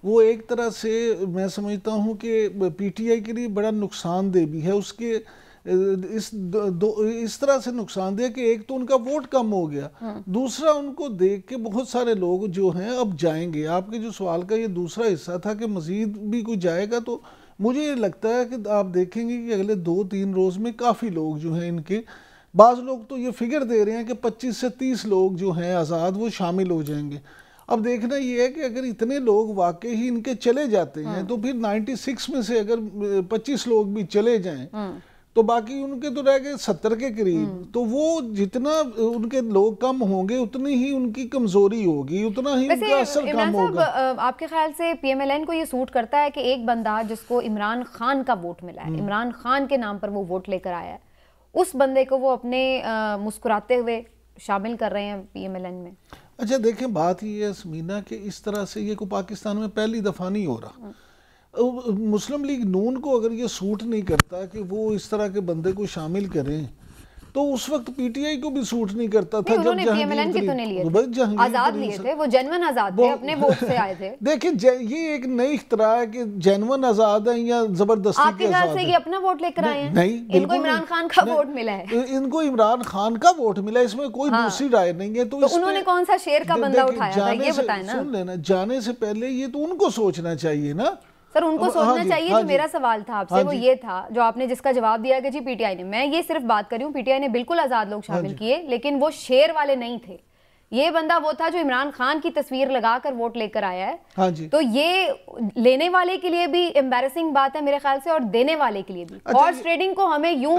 S1: وہ ایک طرح سے میں سمجھتا ہوں کہ پی ٹی آئی کے لیے بڑا نقصان دہ بھی ہے. اس کے اس طرح سے نقصان دہ کہ ایک تو ان کا ووٹ کم ہو گیا، دوسرا ان کو دیکھ کے بہت سارے لوگ جو ہیں اب جائیں گے. آپ کے جو سوال کا یہ دوسرا حصہ تھا کہ مزید بھی کوئی جائے گا، تو مجھے یہ لگتا ہے کہ آپ دیکھیں گے کہ اگلے 2-3 روز میں کافی لوگ جو ہیں ان کے، بعض لوگ تو یہ فگر دے رہے ہیں کہ 25 سے 30 لوگ جو ہیں آزاد وہ شامل ہو جائیں گے. اب دیکھنا یہ ہے کہ اگر اتنے لوگ واقعی ہی ان کے چلے جاتے ہیں تو پھر 96 میں سے اگر 25 لوگ بھی چلے جائیں تو باقی ان کے تو رہ گئے 70 کے قریب. تو وہ جتنا ان کے لوگ کم ہوں گے اتنی ہی ان کی کمزوری ہوگی، اتنا ہی ان کا اثر کم ہوگا.
S2: آپ کے خیال سے پی ایم ایل این کو یہ سوٹ کرتا ہے کہ ایک بندہ جس کو عمران خان کا ووٹ ملا ہے، عمران خان کے نام پر وہ ووٹ لے کر آیا ہے، اس بندے کو وہ اپنے مسکراتے ہوئے شامل کر رہے ہیں پی ایم ایل این میں؟
S1: اچھا دیکھیں، بات یہ ہے سمینہ کہ اس طرح سے یہ کو پاکستان میں پہلی دفعہ نہیں ہو رہا. مسلم لیگ نون کو اگر یہ سوٹ نہیں کرتا کہ وہ اس طرح کے بندے کو شامل کریں تو اس وقت پی ٹی آئی کو بھی سوٹ نہیں کرتا تھا.
S2: انہوں نے پی ایم ایل این کے تو نہیں لیے تھے، آزاد لیے تھے، وہ جینون آزاد تھے، اپنے ووٹ سے آئے تھے. دیکھیں
S1: یہ ایک نئی اختراع ہے کہ جینون آزاد ہیں یا زبردستی
S2: آپ کے خیال سے یہ اپنا ووٹ لے کر آئے ہیں؟
S1: نہیں،
S2: ان کو عمران خان کا ووٹ ملا ہے.
S1: ان کو عمران خان کا ووٹ ملا، اس میں کوئی دوسری رائے نہیں ہے.
S2: تو انہوں نے کون سا شیر کا بندہ اٹھایا تھا یہ بتائیں نا.
S1: سن لینا، جانے سے پہلے یہ تو ان کو سوچنا چاہیے نا.
S2: سر ان کو سوچنا چاہیے. جو میرا سوال تھا آپ سے وہ یہ تھا، جو آپ نے جس کا جواب دیا کہ جی پی ٹی آئی نے، میں یہ صرف بات کر رہی ہوں پی ٹی آئی نے بالکل آزاد لوگ شامل کیے، لیکن وہ شیر والے نہیں تھے. یہ بندہ وہ تھا جو عمران خان کی تصویر لگا کر ووٹ لے کر آیا ہے. تو یہ لینے والے کے لیے بھی ایمبیرسنگ بات ہے میرے خیال سے، اور دینے والے کے لیے بھی. ہارس ٹریڈنگ کو ہمیں یوں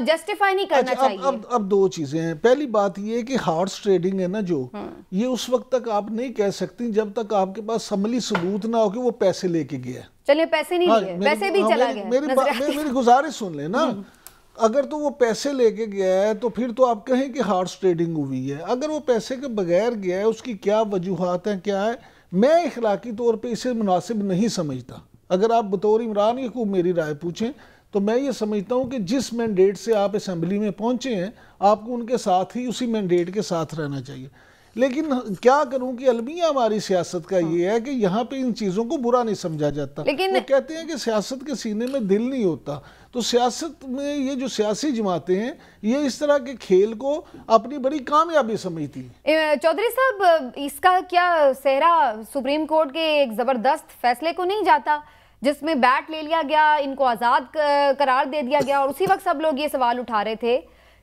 S2: جسٹیفائی نہیں کرنا چاہیے.
S1: اب دو چیزیں ہیں. پہلی بات یہ کہ ہارس ٹریڈنگ ہے نا جو، یہ اس وقت تک آپ نہیں کہہ سکتی جب تک آپ کے پاس عملی ثبوت نہ ہو کہ وہ پیسے لے کے گیا.
S2: چلے پیسے نہیں لیے، پیسے بھی چلا گیا.
S1: میری گزارش سن لیں نا. اگر تو وہ پیسے لے کے گیا ہے تو پھر تو آپ کہیں کہ ہارس ٹریڈنگ ہوئی ہے. اگر وہ پیسے کے بغیر گیا ہے اس کی کیا وجوہات ہیں کیا ہے, میں اخلاقی طور پہ اسے مناسب نہیں سمجھتا. اگر آپ بطور عمران یعقوب میری رائے پوچھیں تو میں یہ سمجھتا ہوں کہ جس مینڈیٹ سے آپ اسمبلی میں پہنچے ہیں آپ کو ان کے ساتھ ہی اسی مینڈیٹ کے ساتھ رہنا چاہیے. لیکن کیا کروں کہ المیہ ہماری سیاست کا یہ ہے کہ یہاں پہ ان چیزوں کو برا نہیں سمجھا جاتا. وہ کہتے ہیں کہ سیاست کے سینے میں دل نہیں ہوتا. تو سیاست میں یہ جو سیاسی جماعتیں ہیں یہ اس طرح کے کھیل کو اپنی بڑی کامیابی سمجھتی ہیں.
S2: چودھری صاحب, اس کا کیا صحرا سپریم کورٹ کے ایک زبردست فیصلے کو نہیں جاتا جس میں بیٹ لے لیا گیا, ان کو آزاد قرار دے دیا گیا, اور اسی وقت سب لوگ یہ سوال اٹھا رہے تھے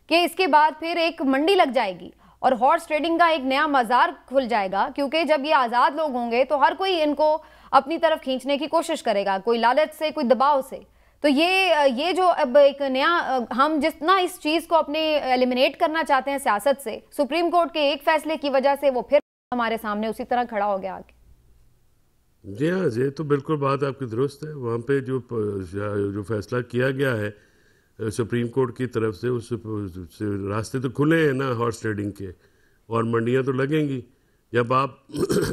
S2: کہ اس کے بعد پھر ایک منڈی لگ جائے گی اور ہارس ٹریڈنگ کا ایک نیا بازار کھل جائے گا, کیونکہ جب یہ آزاد لوگ ہوں گے تو ہر کوئی ان کو اپنی طرف کھینچنے کی کوشش کرے گا, کوئی لالچ سے, کوئی دباؤ سے. تو یہ جو اب ایک نیا ہم جتنا اس چیز کو اپنے ایلیمنیٹ کرنا چاہتے ہیں سیاست سے, سپریم کورٹ کے ایک فیصلے کی وجہ سے وہ پھر ہمارے سامنے اسی طرح کھڑا ہو گیا آگے.
S3: جی ہاں, یہ تو بالکل بات آپ کی درست ہے. وہاں پہ جو فیصلہ کیا گیا ہے سپریم کورٹ کی طرف سے, اس راستے تو کھلے ہیں نا ہارس ٹریڈنگ کے, اور منڈیاں تو لگیں گی. جب آپ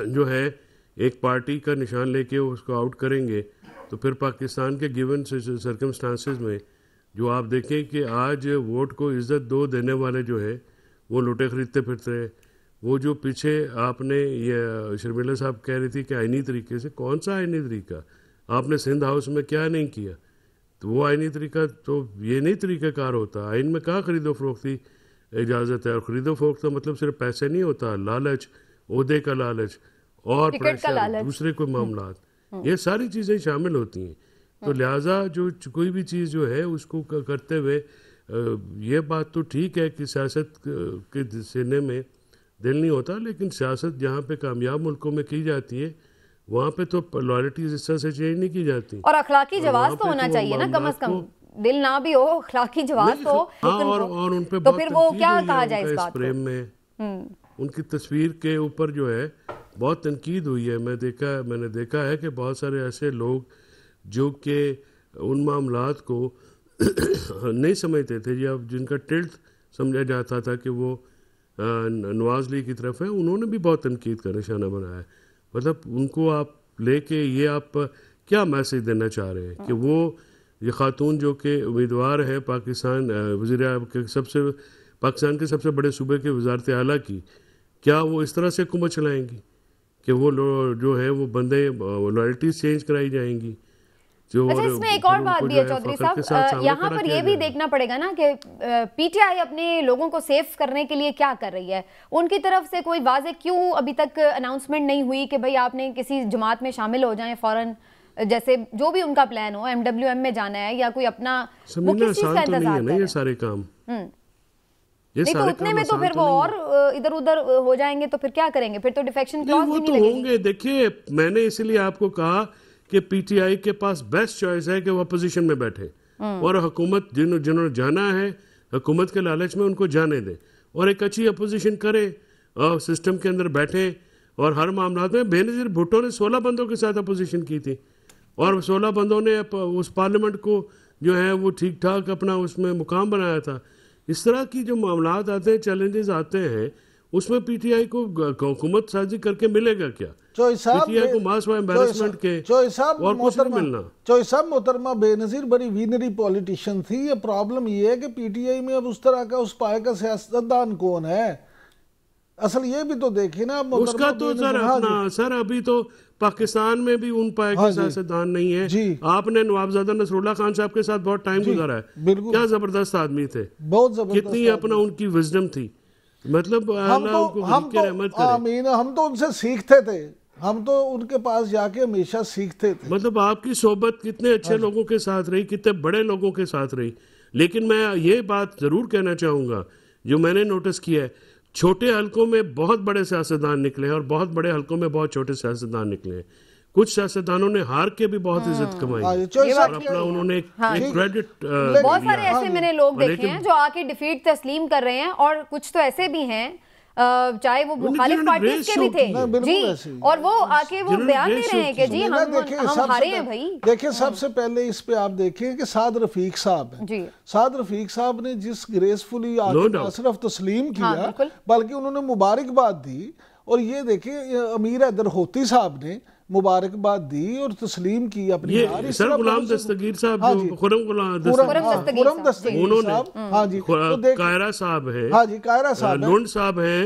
S3: جو ہے ایک پارٹی کا نشان لے کے اس کو آؤٹ کریں گے تو پھر پاکستان کے گیون سرکمسٹانسز میں جو آپ دیکھیں کہ آج ووٹ کو عزت دو دینے والے جو ہے وہ لوٹے خریدتے پھرتے ہیں. وہ جو پیچھے آپ نے یہ شرمیلا صاحب کہہ رہی تھی کہ آئینی طریقے سے, کون سا آئینی طریقہ آپ نے سندھ ہاؤس میں کیا نہیں کیا؟ تو وہ آئینی طریقہ تو یہ نہیں طریقہ کار ہوتا. آئین میں کہاں خرید و فروخت کی اجازت ہے؟ اور خرید و فروخت کا مطلب صرف پیسے نہیں ہوتا, لالچ, عہدے کا لالچ اور دوسرے کوئی معاملات, یہ ساری چیزیں شامل ہوتی ہیں. تو لہٰذا جو کوئی بھی چیز جو ہے اس کو کرتے ہوئے یہ بات تو ٹھیک ہے کہ سیاست کے سینے میں دل نہیں ہوتا, لیکن سیاست جہاں پہ کامیاب ملکوں میں کی جاتی ہے وہاں پہ تو لائلٹیز اس طرح سے چینج نہیں کی جاتی.
S2: اور اخلاقی جواز تو ہونا چاہیے نا, کم از کم دل نہ بھی ہو, اخلاقی جواز تو ہو.
S3: اور ان پہ
S2: تو پھر وہ کیا کہا جائے اس بات
S3: پریم میں ان کی تصویر کے اوپر جو ہے بہت تنقید ہوئی ہے. میں نے دیکھا ہے کہ بہت سارے ایسے لوگ جو کہ ان معاملات کو نہیں سمجھتے تھے یا جن کا ٹلٹ سمجھا جاتا تھا کہ وہ نواز لیگ کی طرف ہے, انہوں نے بھی بہت تنقید کا نشانہ بنایا ہے. مطلب ان کو آپ لے کے یہ آپ کیا میسج دینا چاہ رہے ہیں کہ وہ یہ خاتون جو کہ امیدوار ہے پاکستان پاکستان کے سب سے بڑے صوبے کے وزارت اعلیٰ کی, کیا وہ اس طرح سے حکومت چلائیں گی کہ وہ جو ہے وہ بندے لائلٹیز چینج کرائی جائیں گی؟
S2: اچھا, اس میں ایک اور بات بھی ہے چودھری صاحب, یہاں پر یہ بھی دیکھنا پڑے گا نا کہ پی ٹی آئی اپنے لوگوں کو سیف کرنے کے لیے کیا کر رہی ہے. ان کی طرف سے کوئی واضح کیوں ابھی تک اناؤنسمنٹ نہیں ہوئی کہ بھئی آپ نے کسی جماعت میں شامل ہو جائیں فوراً, جیسے جو بھی ان کا پلان ہو, ایم ڈبلیو ایم میں جانا ہے یا کوئی اپنا, وہ کس چیز کا انتظار کریں؟
S3: یہ سارے کام
S2: نہیں تو اتنے میں تو پھر وہ اور ادھر ادھر ہو جائیں گے, تو پھر کیا کریں گے؟ پھر تو ڈیفیکشن کلاس بھی نہیں لگے گی.
S3: دیکھیے میں نے اسی لیے آپ کو کہا کہ پی ٹی آئی کے پاس بیسٹ چوائس ہے کہ وہ اپوزیشن میں بیٹھے اور حکومت جنہوں نے جانا ہے حکومت کے لالچ میں ان کو جانے دیں اور ایک اچھی اپوزیشن کریں اور سسٹم کے اندر بیٹھیں. اور ہر معاملات میں بے نظیر بھٹو نے 16 بندوں کے ساتھ اپوزیشن کی تھی اور 16 بندوں نے اس پارلیمنٹ کو جو ہے وہ ٹھیک ٹھاک اپنا اس میں مقام بنایا تھا. اس طرح کی جو معاملات آتے ہیں, چیلنجز آتے ہیں, اس میں پی ٹی آئی کو حکومت سازی کر کے ملے گا کیا؟ پی ٹی آئی کو ماس و امبیرسمنٹ کے اور کچھ نہیں ملنا.
S1: چوئی صاحب محترمہ بے نظیر بڑی وینری پولیٹیشین تھی. یہ پرابلم یہ ہے کہ پی ٹی آئی میں اب اس طرح کا اس پائے کا سیاستدان کون ہے؟ اصل یہ بھی تو دیکھیں نا
S3: اس کا تو سر ابھی تو پاکستان میں بھی ان پائے کے سیاستدان نہیں ہے. آپ نے نوابزادہ نصر اللہ خان صاحب کے ساتھ بہت ٹائم گزارا ہے, کیا زبردست آدمی تھے,
S1: بہت زبردست,
S3: کتنی اپنا ان کی وزڈم تھی. مطلب
S1: ہم تو ان سے سیکھتے تھے, ہم تو ان کے پاس جا کے ہمیشہ سیکھتے تھے.
S3: مطلب آپ کی صحبت کتنے اچھے لوگوں کے ساتھ رہی, کتنے بڑے لوگوں کے ساتھ رہی. لیکن میں یہ بات ضرور کہنا چاہوں گا جو میں نے نوٹس کیا ہے, چھوٹے حلقوں میں بہت بڑے سیاستدان نکلے ہیں اور بہت بڑے حلقوں میں بہت چھوٹے سیاستدان نکلے ہیں. کچھ سیاستدانوں نے ہار کے بھی بہت عزت کمائی اور اپنا انہوں نے ایک کریڈٹ.
S2: بہت سارے ایسے میں نے لوگ دیکھے ہیں جو آ کے ڈیفیٹ تسلیم کر رہے ہیں, اور کچھ تو ایسے بھی ہیں چاہے وہ مخالف پارٹیز کے بھی تھے جی، اور وہ آکے وہ بیان دے رہے ہیں کہ جی ہم ہارے ہیں بھائی.
S1: دیکھیں سب سے پہلے اس پہ آپ دیکھیں کہ سعد رفیق صاحب ہیں، سعد رفیق صاحب نے جس گریسفلی آکے نہ صرف تسلیم کیا بلکہ انہوں نے مبارکباد دی. اور یہ دیکھیں امیر حیدر ہوتی صاحب نے مبارکباد دی اور تسلیم کی اپنی
S3: سر غلام دستگیر صاحب، خرم
S1: دستگیر صاحب، ہاں جی
S3: قاہرہ صاحب ہیں،
S1: ہاں جی قاہرہ صاحب
S3: لونڈ صاحب ہیں،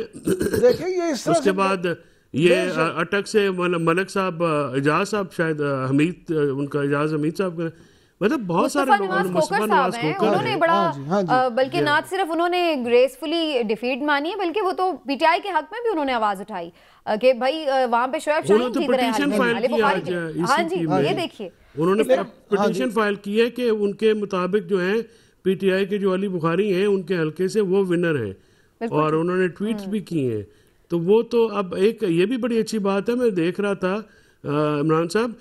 S1: دیکھیں یہ اس طرح
S3: اس کے بعد یہ اٹک سے ملک صاحب، اعجاز صاحب، شاید حمید ان کا اعجاز حمید صاحب، مطلب بہت سارے لوگ،
S2: مصطفیٰ نواز کھوکھر انہوں نے بڑا، بلکہ نہ صرف انہوں نے گریسفلی ڈیفیٹ مانی ہے بلکہ وہ تو پی ٹی آئی کے حق میں بھی انہوں نے آواز اٹھائی کہ بھائی وہاں پہ شعیب شاہین جیت رہے ہیں. ہاں جی یہ دیکھیے
S3: انہوں نے پٹیشن فائل کی ہے کہ ان کے مطابق جو ہیں پی ٹی آئی کے جو علی بخاری ہیں ان کے حلقے سے وہ ونر ہیں، اور انہوں نے ٹویٹس بھی کیے ہیں. تو وہ تو اب ایک یہ بھی بڑی اچھی بات ہے، میں دیکھ رہا تھا عمران صاحب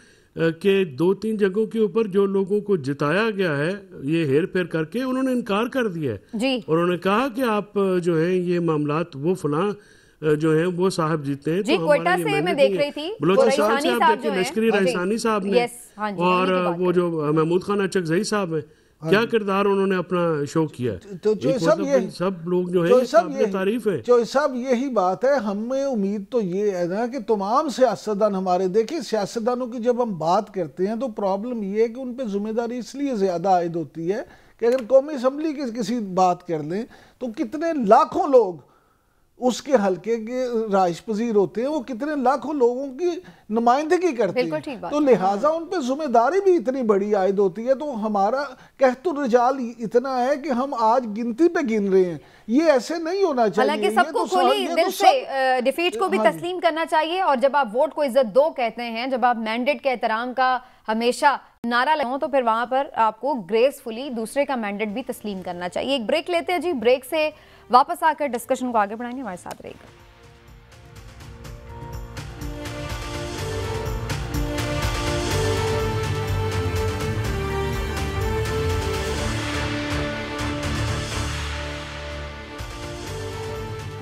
S3: کہ 2-3 جگہوں کے اوپر جو لوگوں کو جتایا گیا ہے یہ ہیر پھیر کر کے انہوں نے انکار کر دیا ہے
S2: جی،
S3: اور انہوں نے کہا کہ آپ جو ہیں یہ معاملات وہ فلاں جو ہیں وہ صاحب جیتے ہیں.
S2: جی کوئٹہ سے میں دیکھ رہی تھی
S3: بلوچستان سے آپ دیکھیں لشکری رئیسانی صاحب نے، اور وہ جو محمود خان اچکزئی صاحب ہیں، کیا کردار انہوں نے اپنا شو کیا ہے.
S1: تو
S3: سب لوگ جو ہیں قابل تعریف ہے.
S1: جو سب یہی بات ہے، ہمیں امید تو یہ ہے نا کہ تمام سیاستدان ہمارے، دیکھیں سیاستدانوں کی جب ہم بات کرتے ہیں تو پرابلم یہ ہے کہ ان پہ ذمہ داری اس لیے زیادہ عائد ہوتی ہے کہ اگر قومی اسمبلی کی کسی بات کر لیں تو کتنے لاکھوں لوگ اس کے حلقے کے رائش پذیر ہوتے ہیں، وہ کتنے لاکھوں لوگوں کی نمائندگی کرتے ہیں، تو لہٰذا ان پہ ذمہ داری بھی اتنی بڑی عائد ہوتی ہے. تو ہمارا قحط الرجال اتنا ہے کہ ہم آج گنتی پہ گن رہے ہیں، یہ ایسے نہیں ہونا چاہیے.
S2: حالانکہ سب کو کھلی دل سے ڈیفیٹ کو بھی تسلیم کرنا چاہیے، اور جب آپ ووٹ کو عزت دو کہتے ہیں، جب آپ مینڈیٹ کے احترام کا ہمیشہ نعرہ لگاؤں تو پھر وہاں پر آپ کو گریسفلی دوسرے کا مینڈیٹ بھی تسلیم کرنا چاہیے. ایک بریک لیتے ہیں جی، بریک سے واپس آ کر ڈسکشن کو آگے بڑھائیں گے، ہمارے ساتھ رہے گا.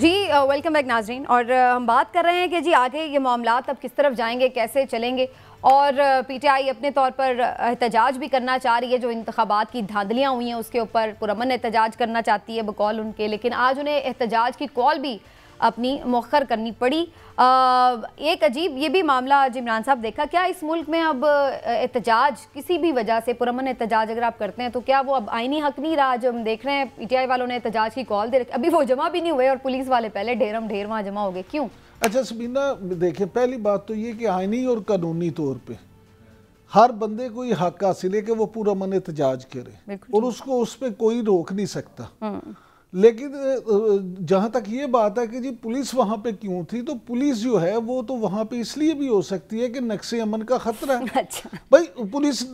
S2: جی ویلکم بیک ناظرین، اور ہم بات کر رہے ہیں کہ جی آگے یہ معاملات اب کس طرف جائیں گے، کیسے چلیں گے، اور پی ٹی آئی اپنے طور پر احتجاج بھی کرنا چاہ رہی ہے. جو انتخابات کی دھاندلیاں ہوئی ہیں اس کے اوپر پرامن احتجاج کرنا چاہتی ہے بقول ان کے، لیکن آج انہیں احتجاج کی کال بھی اپنی مؤخر کرنی پڑی. ایک عجیب یہ بھی معاملہ عمران صاحب دیکھا، کیا اس ملک میں اب احتجاج کسی بھی وجہ سے پرامن احتجاج اگر آپ کرتے ہیں تو کیا وہ اب آئینی حق نہیں رہا؟ جو ہم دیکھ رہے ہیں پی ٹی آئی والوں نے احتجاج کی کال دے رکھی، ابھی وہ جمع بھی نہیں ہوئے اور پولیس والے پہلے ڈھیرم ڈھیر وہاں جمع ہو گئے، کیوں؟
S1: اچھا سبینہ دیکھیں، پہلی بات تو یہ کہ آئینی اور قانونی طور پہ ہر بندے کو یہ حق حاصل ہے کہ وہ پرامن احتجاج کرے اور اس کو اس پہ کوئی روک نہیں سکتا. لیکن جہاں تک یہ بات ہے کہ جی پولیس وہاں پہ کیوں تھی، تو پولیس جو ہے وہ تو وہاں پہ اس لیے بھی ہو سکتی ہے کہ نقص امن کا خطرہ ہے. بھائی پولیس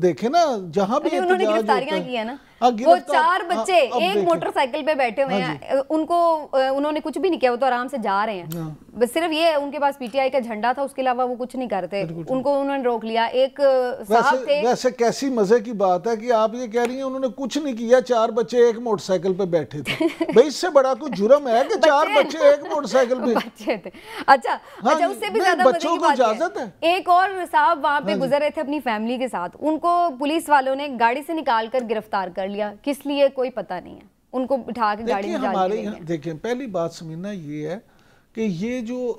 S1: دیکھیں نا جہاں بھی
S2: انہوں نے گرفتاریاں کی ہیں نا، وہ 4 بچے ایک موٹر سائیکل پہ بیٹھے ہوئے ہیں، ان کو انہوں نے کچھ بھی نہیں کیا، وہ تو آرام سے جا رہے ہیں، بس صرف یہ ان کے پاس پی ٹی آئی کا جھنڈا تھا، اس کے علاوہ وہ کچھ نہیں کرتے، ان کو انہوں نے روک لیا. ایک صاحب تھے،
S1: ویسے کیسی مزے کی بات ہے کہ آپ یہ کہہ رہی ہیں انہوں نے کچھ نہیں کیا، 4 بچے ایک موٹر سائیکل پہ بیٹھے تھے. بھئی اس سے بڑا کوئی جرم ہے کہ 4 بچے ایک موٹر سائیکل پہ
S2: بچے تھے. اچھا اس سے بھی زیادہ
S1: بچوں کو اجازت ہے.
S2: ایک اور صاحب وہاں پہ گزر رہے تھے اپنی فیملی کے ساتھ، ان کو پولیس والوں نے گاڑی سے نکال کر گرفتار کر لیا، کس لیے کوئی پتہ نہیں ہے، ان کو بٹھا کے گاڑی میں ڈال دیا.
S1: دیکھیں پہلی بات سمجھنا یہ ہے کہ یہ جو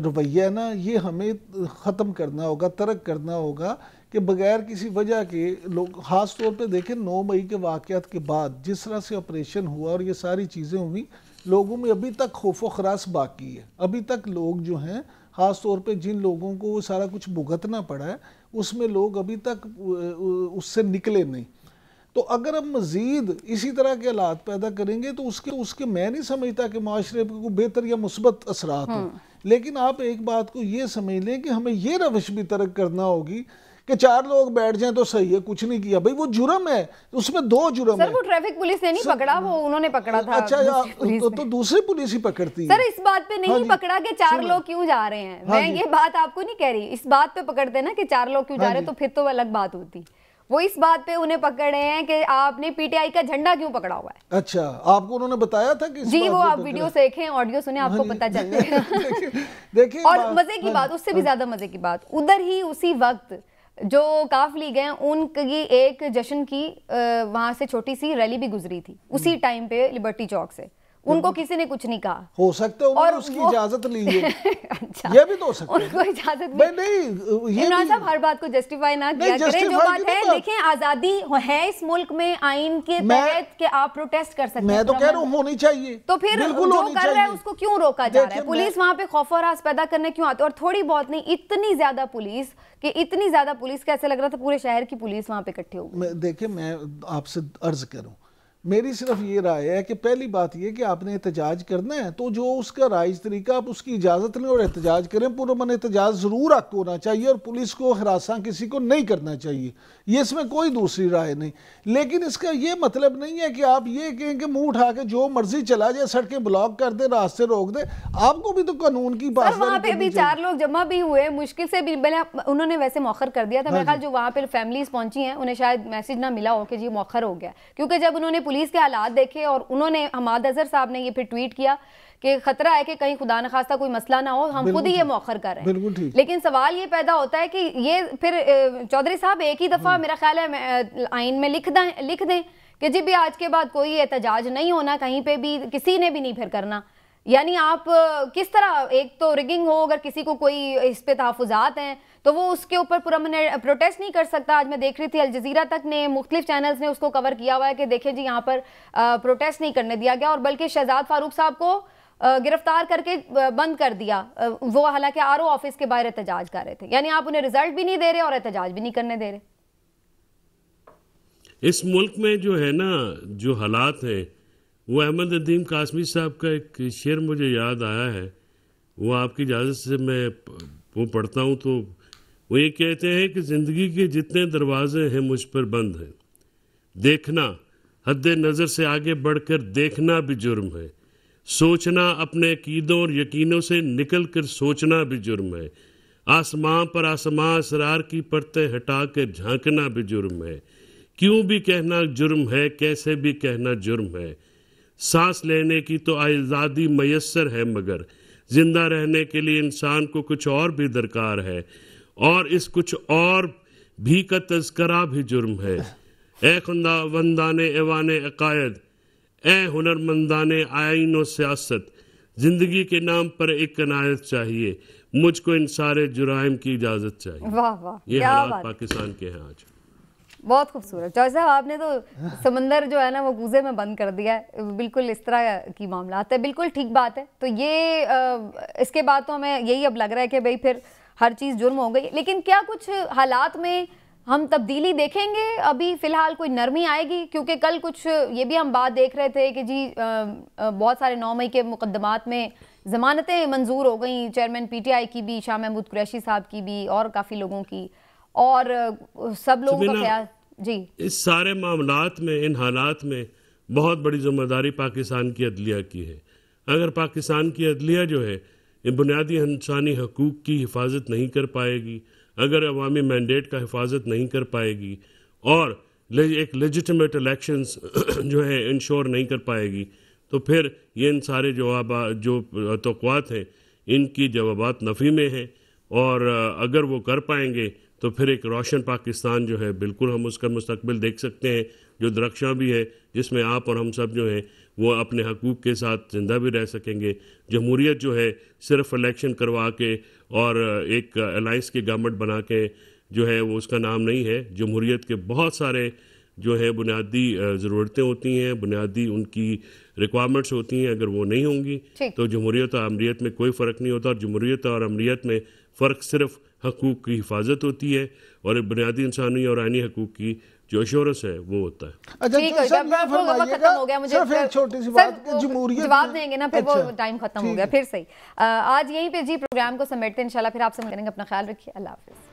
S1: رویہ ہے نا یہ ہمیں ختم کرنا ہوگا، ترک کرنا ہوگا کہ بغیر کسی وجہ کے لوگ، خاص طور پہ دیکھیں 9 مئی کے واقعات کے بعد جس طرح سے آپریشن ہوا اور یہ ساری چیزیں ہوئی، لوگوں میں ابھی تک خوف و خراس باقی ہے. ابھی تک لوگ جو ہیں، خاص طور پہ جن لوگوں کو وہ سارا کچھ بھگتنا پڑا ہے، اس میں لوگ ابھی تک اس سے نکلے نہیں. تو اگر ہم مزید اسی طرح کے حالات پیدا کریں گے تو اس کے میں نہیں سمجھتا کہ معاشرے کو بہتر یا مثبت اثرات ہوں. لیکن آپ ایک بات کو یہ سمجھ لیں کہ ہمیں یہ روش بھی ترک کرنا ہوگی کہ 4 لوگ بیٹھ جائیں تو صحیح ہے، کچھ نہیں کیا. بھئی وہ جرم ہے، اس میں 2 جرم ہے.
S2: سر وہ ٹریفک پولیس نے نہیں پکڑا، وہ انہوں نے پکڑا تھا.
S1: اچھا تو دوسری پولیس ہی پکڑتی ہے.
S2: سر اس بات پہ نہیں پکڑا کہ 4 لوگ کیوں جا رہے ہیں، میں یہ بات آپ کو نہیں کہہ رہی، اس بات پہ پکڑتے نا کہ 4 لوگ کیوں جا رہے ہیں، تو پھر تو الگ بات ہوتی. وہ اس بات پہ انہیں پکڑ رہے ہیں کہ آپ نے پی ٹی آئی کا جھنڈا کیوں پکڑا ہوا ہے.
S1: اچھا آپ کو انہوں نے بتایا تھا کہ
S2: جی وہ آپ ویڈیو دیکھیں آڈیو سنیں آپ کو پتہ چل جائے گا.
S1: دیکھیں
S2: اور مزے کی بات, اس سے بھی زیادہ مزے کی بات, ادھر ہی اسی وقت جو کاف لیگ ہیں ان کی ایک جشن کی وہاں سے چھوٹی سی ریلی بھی گزری تھی اسی ٹائم پہ لبرٹی چوک سے, ان کو کسی نے کچھ نہیں کہا.
S1: ہو سکتا ہے انہوں نے اس کی اجازت لی ہے, یہ بھی تو ہو سکتا ہے.
S2: ان کو اجازت
S1: نہیں,
S2: عمران صاحب ہر بات کو جسٹیفائی نہ کیا کریں. جو بات ہے دیکھیں آزادی ہے اس ملک میں آئین کے تحت کہ آپ پروٹیسٹ کر سکتے ہیں,
S1: میں تو کہہ رہا ہوں ہونی چاہیے,
S2: تو پھر جو کر رہا ہے اس کو کیوں روکا جا رہا ہے؟ پولیس وہاں پہ خوف و ہراس پیدا کرنے کیوں آتے؟ اور تھوڑی بہت نہیں, اتنی زیادہ پولیس کہ اتنی زیادہ پولیس کہ ایسے لگ رہا تھا پورے شہر کی پولیس وہاں پہ اکٹھے ہو گئی.
S1: دیکھیں میں آپ سے عرض کروں, میری صرف یہ رائے ہے کہ پہلی بات یہ کہ آپ نے احتجاج کرنا ہے تو جو اس کا رائج طریقہ آپ اس کی اجازت لیں اور احتجاج کریں. پرامن احتجاج ضرور حق ہونا چاہیے اور پولیس کو ہراساں کسی کو نہیں کرنا چاہیے, یہ اس میں کوئی دوسری رائے نہیں. لیکن اس کا یہ مطلب نہیں ہے کہ آپ یہ کہیں کہ منہ اٹھا کے جو مرضی چلا جائے, سڑکیں بلاک کر دے, راستے روک دے. آپ کو بھی تو قانون کی بات.
S2: وہاں پہ بھی 4 لوگ جمع بھی ہوئے, مشکل سے بھی انہوں نے ویسے مؤخر کر دیا تھا. میرے خیال جو وہاں پہ فیملیز پہنچی ہیں انہیں شاید میسج نہ ملا ہو کہ جی مؤخر ہو گیا, کیونکہ جب انہوں نے پولیس کے حالات دیکھے اور انہوں نے, حماد اظہر صاحب نے یہ پھر ٹویٹ کیا کہ خطرہ ہے کہ کہیں خدا نخواستہ کوئی مسئلہ نہ ہو, ہم خود ہی یہ مؤخر کر رہے ہیں. لیکن سوال یہ پیدا ہوتا ہے کہ یہ پھر چودھری صاحب ایک ہی دفعہ میرا خیال ہے آئین میں لکھ دیں کہ جی بھی آج کے بعد کوئی احتجاج نہیں ہونا کہیں پہ بھی, کسی نے بھی نہیں پھر کرنا. یعنی آپ کس طرح, ایک تو ریگنگ ہو, اگر کسی کو کوئی اس پہ تحفظات ہیں تو وہ اس کے اوپر پروٹیسٹ نہیں کر سکتا. آج میں دیکھ رہی تھی الجزیرہ تک نے, مختلف چینلز نے اس کو کور کیا ہوا ہے کہ دیکھیں جی یہاں پر پروٹیسٹ نہیں کرنے دیا گیا, اور بلکہ شہزاد فاروق صاحب کو گرفتار کر کے بند کر دیا, وہ حالانکہ آر او آفس کے باہر احتجاج کر رہے تھے. یعنی آپ انہیں رزلٹ بھی نہیں دے رہے اور احتجاج بھی نہیں کرنے دے رہے.
S3: اس ملک میں جو ہے نا جو حالات ہیں, وہ احمد ندیم قاسمی صاحب کا ایک شعر مجھے یاد آیا ہے, وہ آپ کی اجازت سے میں وہ پڑھتا ہوں. تو وہ یہ کہتے ہیں کہ زندگی کے جتنے دروازے ہیں مجھ پر بند ہیں, دیکھنا حد نظر سے آگے بڑھ کر دیکھنا بھی جرم ہے, سوچنا اپنے عقیدوں اور یقینوں سے نکل کر سوچنا بھی جرم ہے, آسمان پر آسمان اسرار کی پرتیں ہٹا کر جھانکنا بھی جرم ہے, کیوں بھی کہنا جرم ہے, کیسے بھی کہنا جرم ہے, سانس لینے کی تو آزادی میسر ہے مگر زندہ رہنے کے لیے انسان کو کچھ اور بھی درکار ہے, اور اس کچھ اور بھی کا تذکرہ بھی جرم ہے. اے خداوندان ایوان عقائد, اے ہنرمندان آئین و سیاست, زندگی کے نام پر ایک عنایت چاہیے, مجھ کو ان سارے جرائم کی اجازت چاہیے.
S2: واہ واہ,
S3: یہ حالات پاکستان کے ہیں آج.
S2: بہت خوبصورت. چوہدری صاحب آپ نے تو سمندر جو ہے نا وہ کوزے میں بند کر دیا ہے, بالکل اس طرح کی معاملات ہے. بالکل ٹھیک بات ہے. تو یہ اس کے بعد تو ہمیں یہی اب لگ رہا ہے کہ بھئی پھر ہر چیز جرم ہو گئی. لیکن کیا کچھ حالات میں ہم تبدیلی دیکھیں گے؟ ابھی فی الحال کوئی نرمی آئے گی؟ کیونکہ کل کچھ یہ بھی ہم بات دیکھ رہے تھے کہ جی بہت سارے 9 مئی کے مقدمات میں ضمانتیں منظور ہو گئیں, چیئرمین پی ٹی آئی کی بھی, شاہ محمود قریشی صاحب کی بھی, اور کافی لوگوں کی, اور سب لوگوں کا خیال. جی
S3: اس سارے معاملات میں, ان حالات میں بہت بڑی ذمہ داری پاکستان کی عدلیہ کی ہے. اگر پاکستان کی عدلیہ جو ہے یہ بنیادی انسانی حقوق کی حفاظت نہیں کر پائے گی, اگر عوامی مینڈیٹ کا حفاظت نہیں کر پائے گی, اور ایک لیجیٹمیٹ الیکشنز جو ہے انشور نہیں کر پائے گی, تو پھر یہ ان سارے جو توقعات ہیں ان کی جوابات نفی میں ہیں. اور اگر وہ کر پائیں گے تو پھر ایک روشن پاکستان جو ہے بالکل ہم اس کا مستقبل دیکھ سکتے ہیں, جو درخشاں بھی ہے, جس میں آپ اور ہم سب جو ہیں وہ اپنے حقوق کے ساتھ زندہ بھی رہ سکیں گے. جمہوریت جو ہے صرف الیکشن کروا کے اور ایک الائنس کی گورنمنٹ بنا کے جو ہے وہ اس کا نام نہیں ہے. جمہوریت کے بہت سارے جو ہے بنیادی ضرورتیں ہوتی ہیں, بنیادی ان کی ریکوائرمنٹس ہوتی ہیں. اگر وہ نہیں ہوں گی تو جمہوریت اور امریت میں کوئی فرق نہیں ہوتا. اور جمہوریت اور امریت میں فرق صرف حقوق کی حفاظت ہوتی ہے, اور بنیادی انسانی اور آئینی حقوق کی جو ایشورنس ہے وہ ہوتا ہے.
S2: جواب دیں گے نا پھر وہ ٹائم ختم ہو گیا. پھر صحیح, آج یہیں پہ جی پروگرام کو سمیٹتے ہیں. انشاءاللہ پھر آپ سے ملیں گے. اپنا خیال رکھیے. اللہ حافظ.